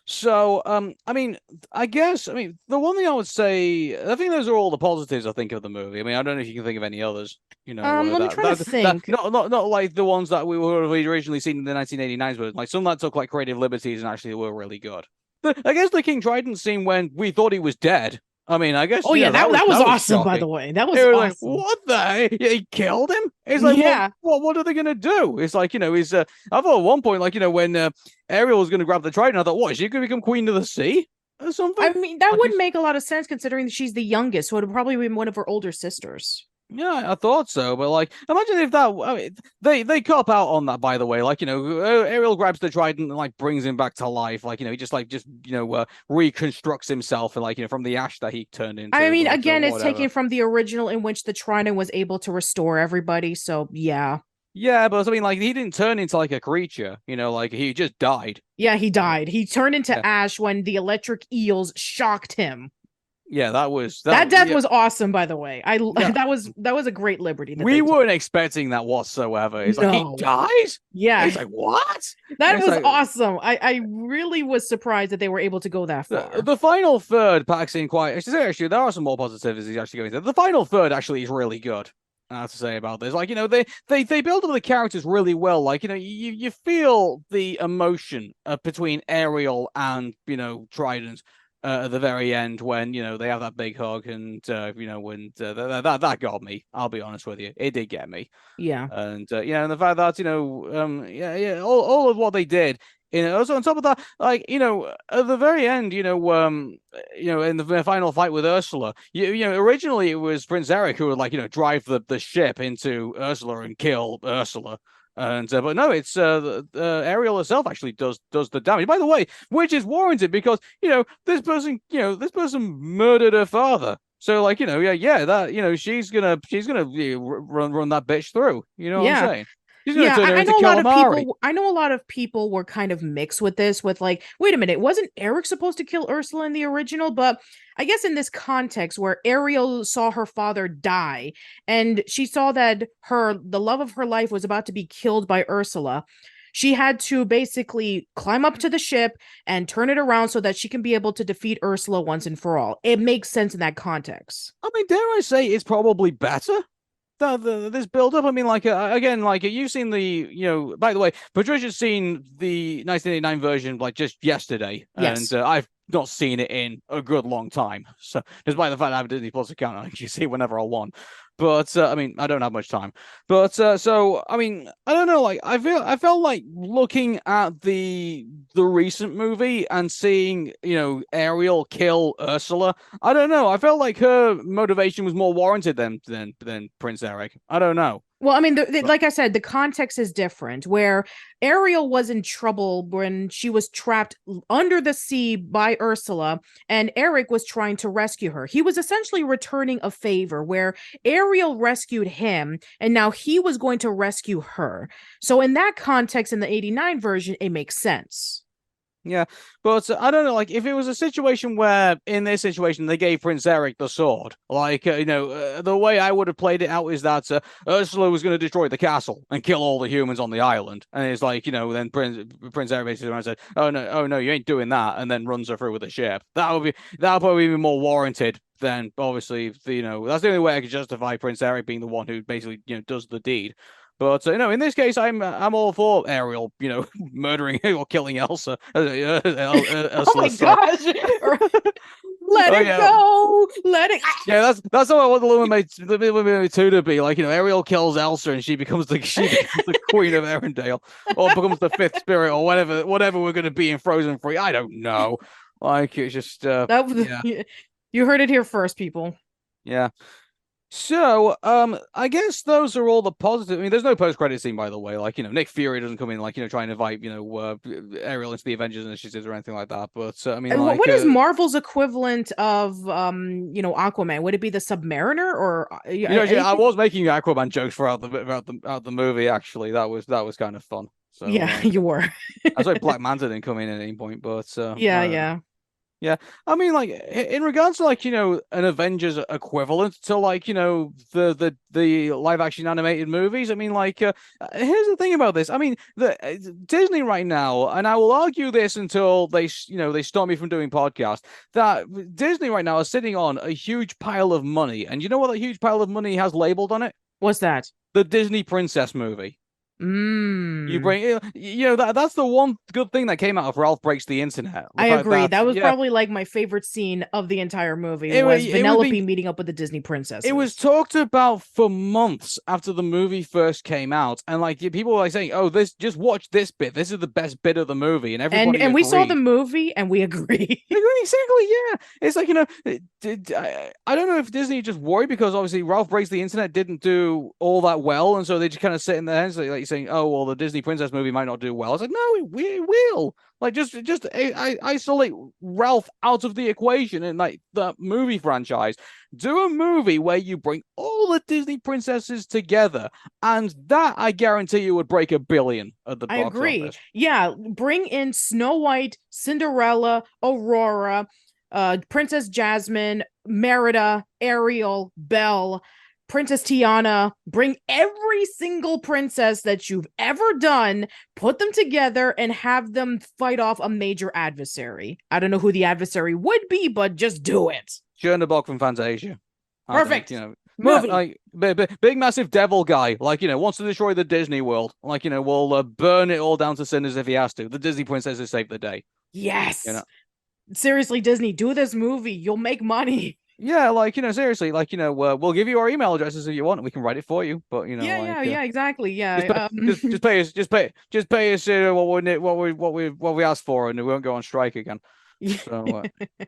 A: So, I mean, the one thing I would say, I think those are all the positives I think of the movie. I mean, I don't know if you can think of any others,
B: Let me try to
A: that
B: think.
A: not like the ones that we were originally seen in the 1989s, but like some that took like creative liberties and actually were really good. I guess the King Triton scene when we thought he was dead. I mean, I guess
B: Oh yeah, that was
A: that was
B: awesome. By
A: shocking.
B: the way, that was
A: It was like,
B: awesome.
A: what the? He killed him? It's like, well,
B: Yeah.
A: what are they gonna do? It's like, he's. I thought at one point, like, when Ariel was gonna grab the Triton, I thought, what? Is she gonna become Queen of the Sea or
B: I
A: something?
B: mean, that
A: Like,
B: wouldn't make a lot of sense considering she's the youngest, so it'd probably be one of her older sisters.
A: yeah, I thought so, but like, imagine if that. I mean, they cop out on that, by the way. Like, Ariel grabs the Trident and like brings him back to life. Like, he just reconstructs himself and like from the ash that he turned
B: I
A: into.
B: mean,
A: But
B: again, it's
A: whatever.
B: taken from the original in which the Triton was able to restore everybody. So yeah,
A: Yeah, but I mean, like, he didn't turn into like a creature. Like he just died.
B: yeah, he
A: Yeah,
B: died. He turned into
A: yeah,
B: ash when the electric eels shocked him.
A: yeah. That was
B: That
A: that.
B: death
A: Yeah,
B: was awesome, by the way. I
A: yeah.
B: that was a great liberty that
A: We
B: they took.
A: weren't expecting that whatsoever. It's like he
B: No,
A: dies.
B: yeah,
A: It's like what?
B: that
A: It's
B: was
A: like
B: awesome. I really was surprised that they were able to go that far.
A: the final third packs in quite. Actually, there are some more positivities actually going there. The final third actually is really good. I have to say about this, like they build up the characters really well. Like you feel the emotion between Ariel and Trident at the very end when they have that big hug and when that got me. I'll be honest with you, it did get me.
B: Yeah.
A: And and the fact that yeah, all of what they did, also on top of that, like at the very end, in the final fight with Ursula, originally it was Prince Eric who would like drive the ship into Ursula and kill Ursula. And but no, it's Ariel herself actually does the damage. By the way, which is warranted because this person murdered her father. So like yeah, that she's gonna run that bitch through. You know what I'm
B: Yeah.
A: saying? She's gonna
B: Yeah,
A: turn her
B: I
A: into
B: know a lot of
A: calamari.
B: people. I know a lot of people were kind of mixed with this, with like, wait a minute, wasn't Eric supposed to kill Ursula in the original? But I guess in this context where Ariel saw her father die and she saw that the love of her life was about to be killed by Ursula, she had to basically climb up to the ship and turn it around so that she can be able to defeat Ursula once and for all. It makes sense in that context.
A: I mean, dare I say it's probably better. This build up. I mean, like again, like you've seen the By the way, Patricia's seen the 1989 version like just yesterday, and
B: Yes.
A: I've not seen it in a good long time. So, despite the fact I have a Disney Plus account, I can see it whenever I want. But I mean, I don't have much time. But so I mean, I don't know. Like I felt like looking at the recent movie and seeing Ariel kill Ursula. I don't know. I felt like her motivation was more warranted than Prince Eric. I don't know.
B: Well, I mean,
A: But
B: like I said, the context is different. Where Ariel was in trouble when she was trapped under the sea by Ursula, and Eric was trying to rescue her. He was essentially returning a favor where Ariel rescued him, and now he was going to rescue her. So, in that context, in the 89 version, it makes sense.
A: yeah, but I don't know. Like, if it was a situation where, in this situation, they gave Prince Eric the sword, like, the way I would have played it out is that Ursula was going to destroy the castle and kill all the humans on the island, and it's like, then Prince Eric basically said, oh no, you ain't doing that," and then runs her through with a ship. That'll probably be more warranted than obviously, that's the only way I could justify Prince Eric being the one who basically does the deed. But in this case, I'm all for Ariel, murdering or killing Elsa,
B: Oh my
A: Ursula. Sorry.
B: gosh. Let
A: Oh
B: it
A: yeah,
B: go. Let it.
A: yeah. That's how I want the Little Mermaid 2 to be. Like Ariel kills Elsa and she becomes the Queen of Arendelle, or becomes the fifth spirit, or whatever we're gonna be in Frozen 3. I don't know. Like it's just
B: That was,
A: yeah,
B: you heard it here first, people.
A: yeah. So, I guess those are all the positive. I mean, there's no post-credit scene, by the way. Like, Nick Fury doesn't come in, like, try and invite, Ariel into the Avengers initiatives or anything like that. But I mean,
B: And
A: like,
B: what is Marvel's equivalent of Aquaman? Would it be the Submariner or
A: actually, I
B: anything?
A: was making Aquaman jokes throughout the movie. Actually, that was kind of fun. So,
B: Yeah, you were.
A: I was like Black Manta didn't come in at any point, but
B: Yeah, yeah.
A: yeah, I mean, like in regards to like an Avengers equivalent to like the live action animated movies. I mean, like here's the thing about this. I mean, the Disney right now, and I will argue this until they stop me from doing podcasts. That Disney right now is sitting on a huge pile of money, and you know what that huge pile of money has labeled on it?
B: What's that?
A: The Disney Princess movie. You
B: Mm.
A: bring, that's the one good thing that came out of Ralph Breaks the Internet. The
B: I
A: fact
B: agree.
A: that,
B: That was
A: yeah,
B: probably like my favorite scene of the entire movie
A: it, wa-
B: was
A: it was being
B: Vanellope meeting up with the Disney
A: it was
B: princesses.
A: talked about for months after the movie first came out, and like people were like saying, "Oh, this just watch this bit. This is the best bit of the movie," and everybody
B: And we saw the
A: agreed.
B: movie and we agree.
A: Exactly, yeah. It's like, I don't know if Disney just worried because obviously Ralph Breaks the Internet didn't do all that well, and so they just kind of sit in their heads like saying, "Oh, well, the Disney princess movie might not do well." It's like, no, it will. Like, just isolate Ralph out of the equation and like the movie franchise. Do a movie where you bring all the Disney princesses together, and that I guarantee you would break 1 billion at the
B: I
A: box
B: agree.
A: office.
B: Yeah, bring in Snow White, Cinderella, Aurora, Princess Jasmine, Merida, Ariel, Belle, Princess Tiana. Bring every single princess that you've ever done, put them together, and have them fight off a major adversary. I don't know who the adversary would be, but just do it.
A: Chernabog from Fantasia. I think,
B: Perfect.
A: yeah,
B: Movie.
A: like big massive devil guy, like wants to destroy the Disney world. Like will burn it all down to cinders if he has to. The Disney princesses save the day. You know,
B: Yes. Seriously, Disney, do this movie. You'll make money.
A: yeah, like seriously, like we'll give you our email addresses if you want, and we can write it for you. But
B: Yeah, yeah,
A: like
B: yeah, exactly.
A: just pay,
B: Yeah.
A: just pay us what we asked for, and we won't go on strike again. So yeah.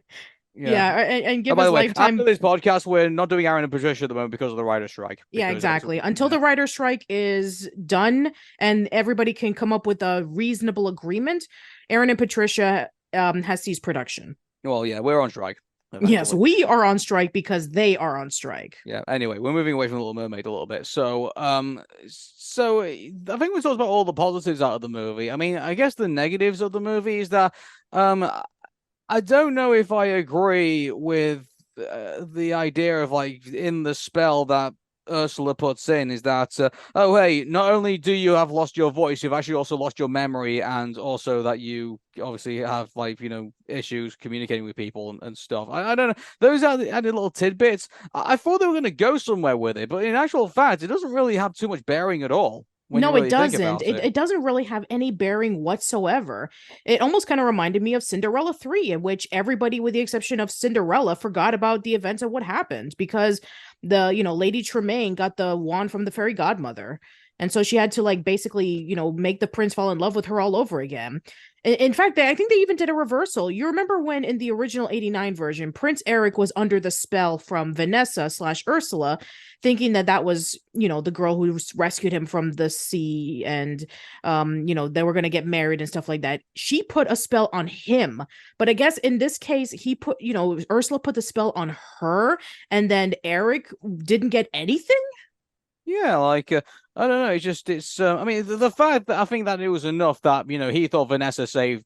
B: Yeah, and
A: Oh,
B: give
A: by
B: us
A: the way, after
B: lifetime.
A: this podcast, we're not doing Aaron and Patricia at the moment because of the writer's strike.
B: Yeah,
A: Because obviously,
B: exactly. Until
A: yeah.
B: the writer strike is done and everybody can come up with a reasonable agreement, Aaron and Patricia has ceased production.
A: Well, yeah, we're on strike
B: Yes,
A: eventually.
B: we are on strike because they are on strike.
A: Yeah. Anyway, we're moving away from Little Mermaid a little bit. So I think we talked about all the positives out of the movie. I mean, I guess the negatives of the movie is that um, I don't know if I agree with the idea of like in the spell that Ursula puts in is that oh hey, not only do you have lost your voice, you've actually also lost your memory, and also that you obviously have like issues communicating with people and stuff. I don't know. Those are the added little tidbits. I thought they were going to go somewhere with it, but in actual fact, it doesn't really have too much bearing at all when you
B: No, it
A: really think
B: doesn't.
A: about
B: It
A: it.
B: it doesn't really have any bearing whatsoever. It almost kind of reminded me of Cinderella 3, in which everybody, with the exception of Cinderella, forgot about the events of what happened because Lady Tremaine got the wand from the fairy godmother. And so she had to like basically, make the prince fall in love with her all over again. In fact, I think they even did a reversal. You remember when in the original 89 version, Prince Eric was under the spell from Vanessa/Ursula, thinking that that was the girl who rescued him from the sea, and they were going to get married and stuff like that. She put a spell on him, but I guess in this case he put Ursula put the spell on her, and then Eric didn't get anything.
A: Yeah, like I don't know. It's. I mean, the fact that I think that it was enough that he thought Vanessa saved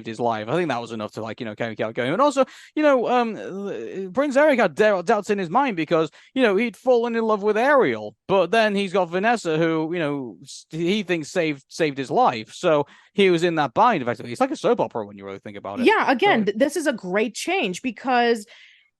A: his life. I think that was enough to like kind of get going. And also, Prince Eric had doubts in his mind because he'd fallen in love with Ariel, but then he's got Vanessa who he thinks saved his life. So he was in that bind. Effectively, it's like a soap opera when you really think about it.
B: Yeah,
A: So
B: again, this is a great change because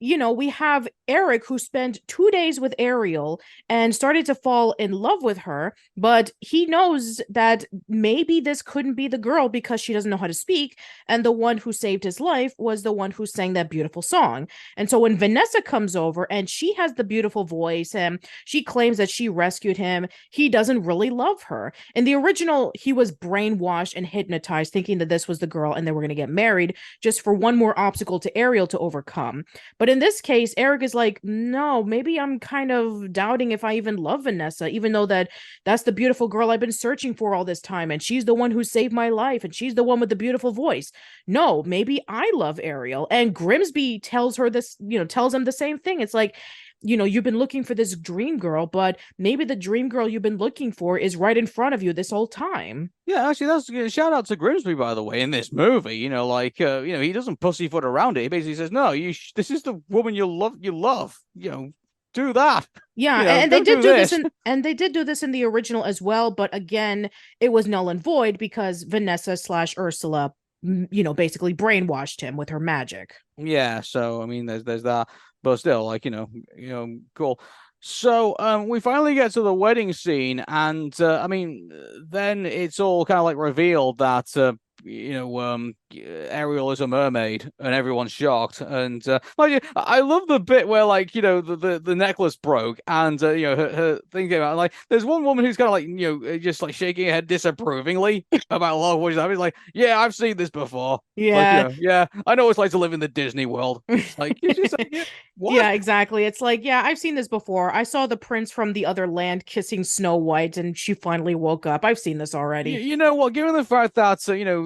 B: we have Eric who spent 2 days with Ariel and started to fall in love with her, but he knows that maybe this couldn't be the girl because she doesn't know how to speak. And the one who saved his life was the one who sang that beautiful song. And so when Vanessa comes over and she has the beautiful voice and she claims that she rescued him, he doesn't really love her. In the original, he was brainwashed and hypnotized, thinking that this was the girl and they were going to get married just for one more obstacle to Ariel to overcome. But in this case, Eric is like, no, maybe I'm kind of doubting if I even love Vanessa, even though that's the beautiful girl I've been searching for all this time. And she's the one who saved my life. And she's the one with the beautiful voice. No, maybe I love Ariel. And Grimsby tells her this, tells him the same thing. It's like, you've been looking for this dream girl, but maybe the dream girl you've been looking for is right in front of you this whole time.
A: yeah, actually, that's a shout out to Grimsby, by the way, in this movie. He doesn't pussyfoot around it. He basically says, "No, this is the woman you love. You love. Do that.
B: Yeah, and they
A: Don't
B: did
A: do
B: do this
A: this."
B: in the original as well, but again, it was null and void because Vanessa/Ursula, basically brainwashed him with her magic.
A: Yeah, so I mean, there's that, but still, cool. So we finally get to the wedding scene, and then it's all kind of like revealed that Ariel is a mermaid, and everyone's shocked. And I love the bit where the necklace broke, and her thing came out. Like, there's one woman who's kind of like just like shaking her head disapprovingly about a lot of what she's having. It's like, yeah, I've seen this before. It's like,
B: Yeah.
A: yeah, I know what it's like to live in the Disney world. It's like, it's just like, yeah, what?
B: Yeah, exactly. It's like, yeah, I've seen this before. I saw the prince from the other land kissing Snow White, and she finally woke up. I've seen this already.
A: You know what? Given the fact that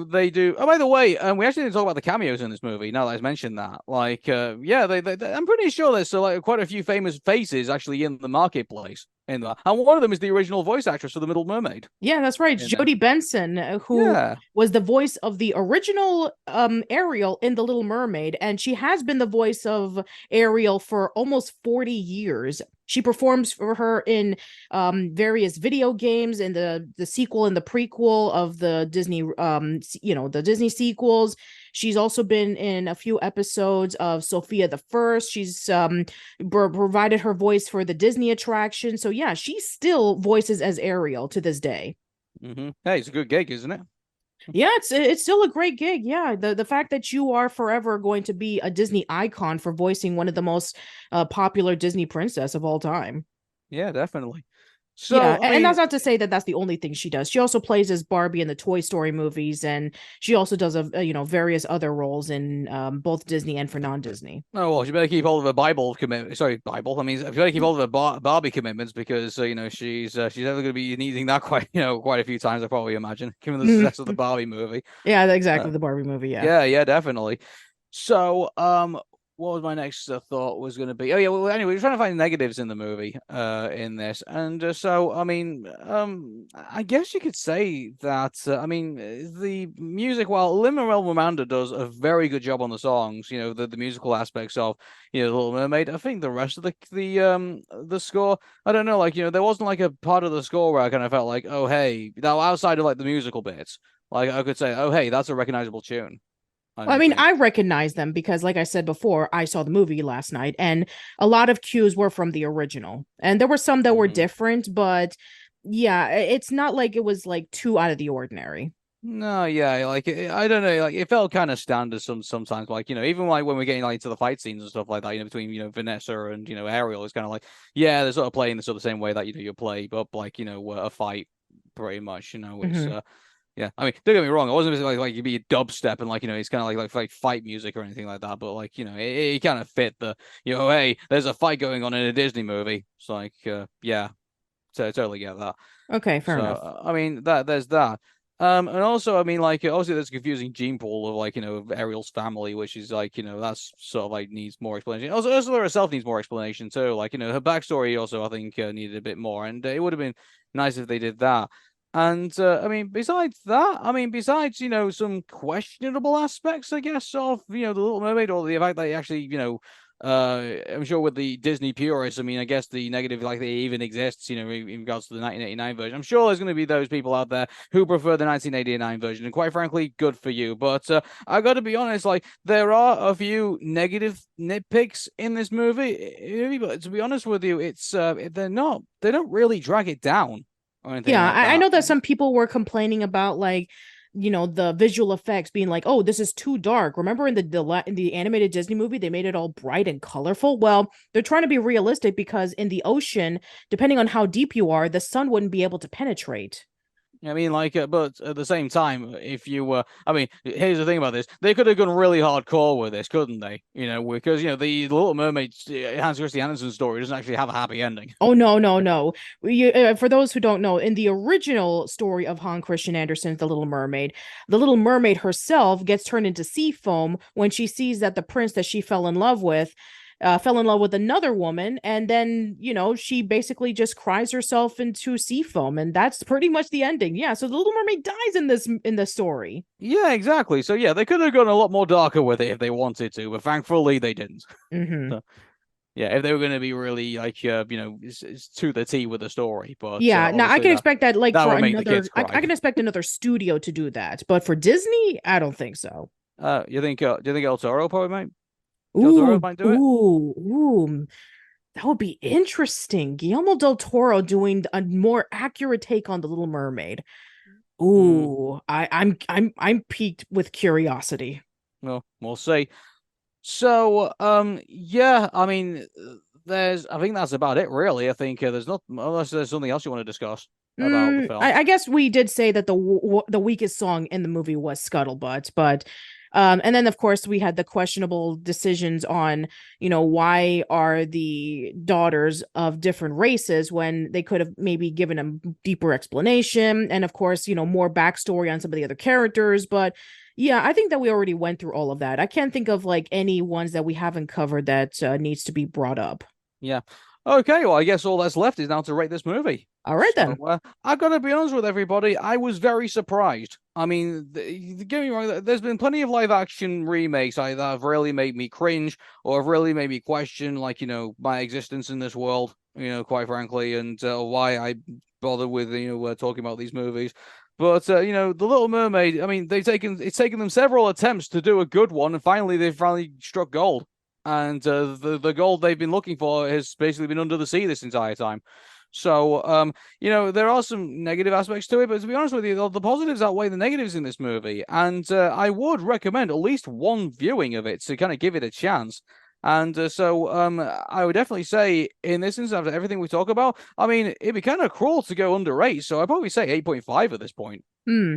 A: they do. Oh, by the way, we actually didn't talk about the cameos in this movie. Now that I've mentioned that, yeah, I'm pretty sure there's quite a few famous faces actually in the marketplace in that, and one of them is the original voice actress for the Little Mermaid.
B: Yeah, that's right.
A: In there,
B: Jodie Benson, who
A: yeah.
B: was the voice of the original Ariel in The Little Mermaid, and she has been the voice of Ariel for almost 40 years. She performs for her in various video games, in the sequel and the prequel of the Disney the Disney sequels. She's also been in a few episodes of Sophia the First. She's provided her voice for the Disney attraction. So yeah, she still voices as Ariel to this day.
A: Hey, it's a good gig, isn't it?
B: Yeah, it's still a great gig. Yeah, the fact that you are forever going to be a Disney icon for voicing one of the most popular Disney princess of all time.
A: Yeah, definitely.
B: Yeah,
A: So, I
B: and
A: mean,
B: that's not to say that that's the only thing she does. She also plays as Barbie in the Toy Story movies, and she also does various other roles in both Disney and for non-Disney.
A: oh well, she better keep hold of her Bible commitment. Sorry, Bible. I mean, she better keep hold of her Barbie commitments because she's ever going to be needing that quite a few times. I probably imagine, given the success of the Barbie movie.
B: Yeah,
A: Uh,
B: exactly, the Barbie movie. Yeah.
A: yeah, definitely. So, what was my next thought was going to be? Oh yeah, well, anyway, we're trying to find negatives in the movie, in this, and so I mean, I guess you could say that. The music, while Lin-Manuel Miranda does a very good job on the songs, the musical aspects of Little Mermaid. I think the rest of the score, I don't know, there wasn't like a part of the score where I kind of felt like, oh hey, now outside of like the musical bits, like I could say, oh hey, that's a recognizable tune. I
B: Well, I
A: don't
B: mean,
A: think.
B: I recognize them because, like I said before, I saw the movie last night, and a lot of cues were from the original, and there were some that were
A: Mhm.
B: different, but yeah, it's not like it was like too out of the ordinary.
A: No, yeah, I don't know, like it felt kind of standard sometimes, even like when we're getting like into the fight scenes and stuff like that, between Vanessa and Ariel, it's kind of like yeah, they're sort of playing the sort of same way that you play up a fight, pretty much. It's
B: Hmm.
A: yeah. I mean, don't get me wrong, it wasn't like you'd be a dubstep and it's kind of like fight music or anything like that, but it kind of fit the hey, there's a fight going on in a Disney movie. It's like yeah, totally get that.
B: Okay, fair
A: So
B: enough.
A: I mean that there's that. And also I mean obviously there's a confusing gene pool of Ariel's family, which is that's sort of like needs more explanation. Also Ursula herself needs more explanation too. Her backstory also I think needed a bit more, and it would have been nice if they did that. And I mean besides that, besides some questionable aspects I guess of the Little Mermaid, or the fact that it actually I'm sure with the Disney purists, I mean, I guess the negative, like they even exists, in regards to the 1989 version. I'm sure there's going to be those people out there who prefer the 1989 version, and quite frankly, good for you. But I got to be honest, like there are a few negative nitpicks in this movie, but to be honest with you, it's they don't really drag it down or anything
B: Yeah,
A: like
B: I
A: that.
B: know that some people were complaining about like, the visual effects being like, oh, this is too dark. Remember in in the animated Disney movie, they made it all bright and colorful. Well, they're trying to be realistic because in the ocean, depending on how deep you are, the sun wouldn't be able to penetrate.
A: I mean, but at the same time, if you I mean, here's the thing about this: they could have gone really hardcore with this, couldn't they? Because the Little Mermaid Hans Christian Andersen story doesn't actually have a happy ending.
B: Oh no, no, no. For those who don't know, in the original story of Hans Christian Andersen's The Little Mermaid herself gets turned into sea foam when she sees that the prince that she fell in love with another woman, and then she basically just cries herself into sea foam, and that's pretty much the ending. Yeah, so the Little Mermaid dies in this story.
A: Yeah, exactly. So yeah, they could have gone a lot more darker with it if they wanted to, but thankfully they didn't.
B: Hmm.
A: So, yeah, if they were going to be really it's to the T with the story, but
B: Yeah, now I
A: obviously
B: can expect that like
A: that
B: for
A: would make the kids
B: another. I
A: cry.
B: can expect another studio to do that, but for Disney, I don't think so.
A: You think do you think El Toro probably might? Del Toro
B: Ooh,
A: might do it?
B: ooh, ooh. That would be interesting. Guillermo del Toro doing a more accurate take on the Little Mermaid.
A: Hmm.
B: Ooh, I'm piqued with curiosity.
A: Well, we'll see. So, yeah, I mean, I think that's about it, really. I think there's not, unless there's something else you want to discuss about the film.
B: I guess we did say that the weakest song in the movie was Scuttlebutt, but and then of course we had the questionable decisions on, why are the daughters of different races when they could have maybe given a deeper explanation, and of course, more backstory on some of the other characters, but yeah, I think that we already went through all of that. I can't think of like any ones that we haven't covered that needs to be brought up.
A: Yeah. Okay, well, I guess all that's left is now to rate this movie.
B: All right
A: So,
B: then.
A: I gotta be honest with everybody, I was very surprised. I mean, get me wrong, there's been plenty of live action remakes that have really made me cringe or have really made me question, like, my existence in this world, quite frankly, and why I bother with, talking about these movies. But, The Little Mermaid, I mean, it's taken them several attempts to do a good one, and they've finally struck gold. And the gold they've been looking for has basically been under the sea this entire time. So, there are some negative aspects to it, but to be honest with you, the positives outweigh the negatives in this movie. And I would recommend at least one viewing of it to kind of give it a chance. And I would definitely say in this instance, after everything we talk about, I mean, it'd be kind of cruel to go under 8. So I'd probably say 8.5 at this point.
B: Hmm.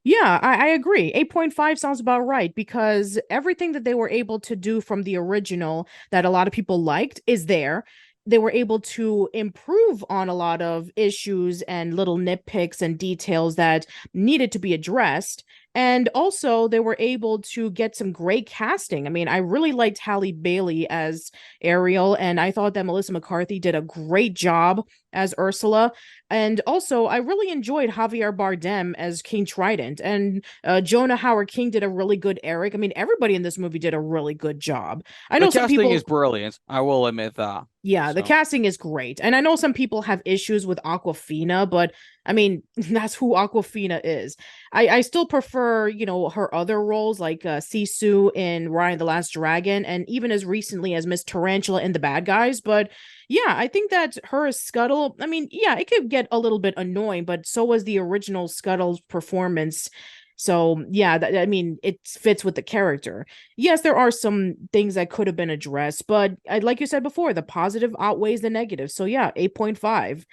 B: Yeah, I agree. 8.5 sounds about right because everything that they were able to do from the original that a lot of people liked is there. They were able to improve on a lot of issues and little nitpicks and details that needed to be addressed. And also, they were able to get some great casting. I mean, I really liked Halley Bailey as Ariel, and I thought that Melissa McCarthy did a great job as Ursula. And also, I really enjoyed Javier Bardem as King Triton, and Jonah Howard King did a really good Eric. I mean, everybody in this movie did a really good job. I
A: The
B: know some
A: casting
B: people,
A: is brilliant. I will admit that.
B: yeah, the
A: So.
B: casting is great. And I know some people have issues with Aquafina, but I mean, that's who Aquafina is. I still prefer, her other roles like Sisu in Ryan the Last Dragon, and even as recently as Miss Tarantula in The Bad Guys. But yeah, I think that her as Scuttle, I mean, yeah, it could get a little bit annoying, but so was the original Scuttle's performance. So yeah, I mean, it fits with the character. Yes, there are some things that could have been addressed, but like you said before, the positive outweighs the negative. So yeah, 8.5.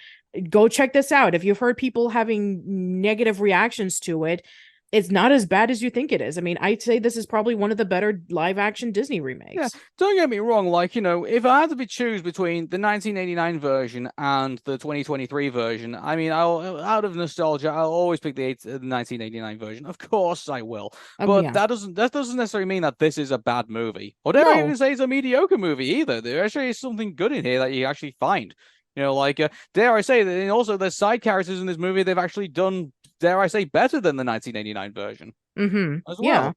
B: Go check this out. If you've heard people having negative reactions to it, it's not as bad as you think it is. I mean, I'd say this is probably one of the better live action Disney
A: Yeah,
B: remakes.
A: don't get me wrong. Like, if I had to be choose between the 1989 version and the 2023 version, I mean, out of nostalgia, I'll always pick the 1989 version. Of course, I will. But
B: Yeah.
A: that doesn't necessarily mean that this is a bad movie, or dare I even
B: No.
A: say it's a mediocre movie either. There actually is something good in here that you actually find. Like, dare I say that, and also the side characters in this movie they've actually done, dare I say, better than the 1989 version
B: Mm-hmm.
A: as
B: Yeah.
A: well.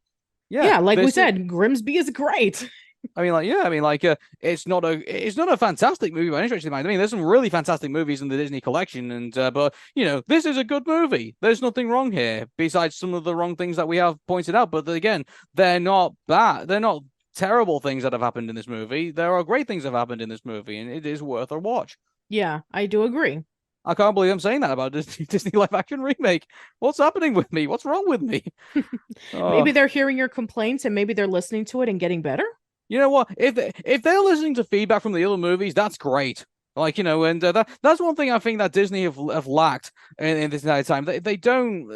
A: Yeah,
B: Yeah, like we
A: this is.
B: said, Grimsby is great.
A: It's not a fantastic movie by any stretch of the mind. I mean, there's some really fantastic movies in the Disney collection, and but this is a good movie. There's nothing wrong here, besides some of the wrong things that we have pointed out. But again, they're not bad. They're not terrible things that have happened in this movie. There are great things that have happened in this movie, and it is worth a watch.
B: Yeah, I do agree.
A: I can't believe I'm saying that about Disney live action remake. What's happening with me? What's wrong with me?
B: Maybe
A: Oh.
B: they're hearing your complaints and maybe they're listening to it and getting better.
A: You know what? If they're listening to feedback from the other movies, that's great. Like, and that's one thing I think that Disney have lacked in this entire time. They don't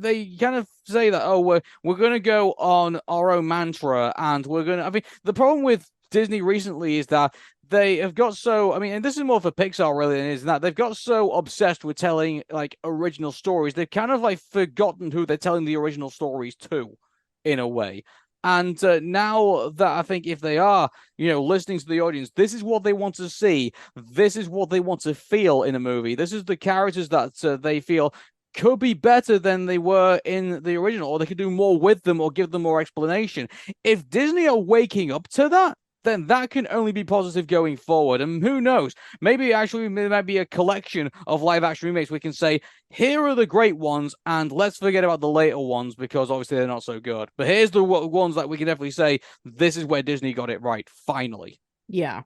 A: they kind of say that, oh, we're gonna go on our own mantra, and we're gonna. I mean, the problem with Disney recently is that they have got so. I mean, and this is more for Pixar really than it is that they've got so obsessed with telling like original stories. They've kind of like forgotten who they're telling the original stories to, in a way. And now that I think if they are, listening to the audience, this is what they want to see. This is what they want to feel in a movie. This is the characters that they feel could be better than they were in the original, or they could do more with them or give them more explanation. If Disney are waking up to that, then that can only be positive going forward. And who knows? Maybe actually there might be a collection of live action remakes. We can say, here are the great ones, and let's forget about the later ones because obviously they're not so good. But here's the ones that we can definitely say, this is where Disney got it right, finally.
B: Yeah.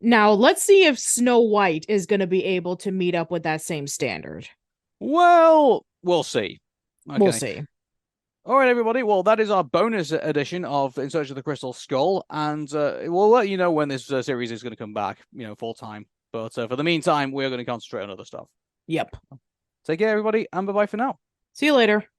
B: Now, let's see if Snow White is going to be able to meet up with that same standard.
A: Well, we'll see.
B: We'll
A: Okay.
B: see.
A: All right, everybody. Well, that is our bonus edition of In Search of the Crystal Skull, and we'll let you know when this series is going to come back, full time. But for the meantime, we're going to concentrate on other stuff.
B: Yep.
A: Take care, everybody, and bye-bye for now.
B: See you later.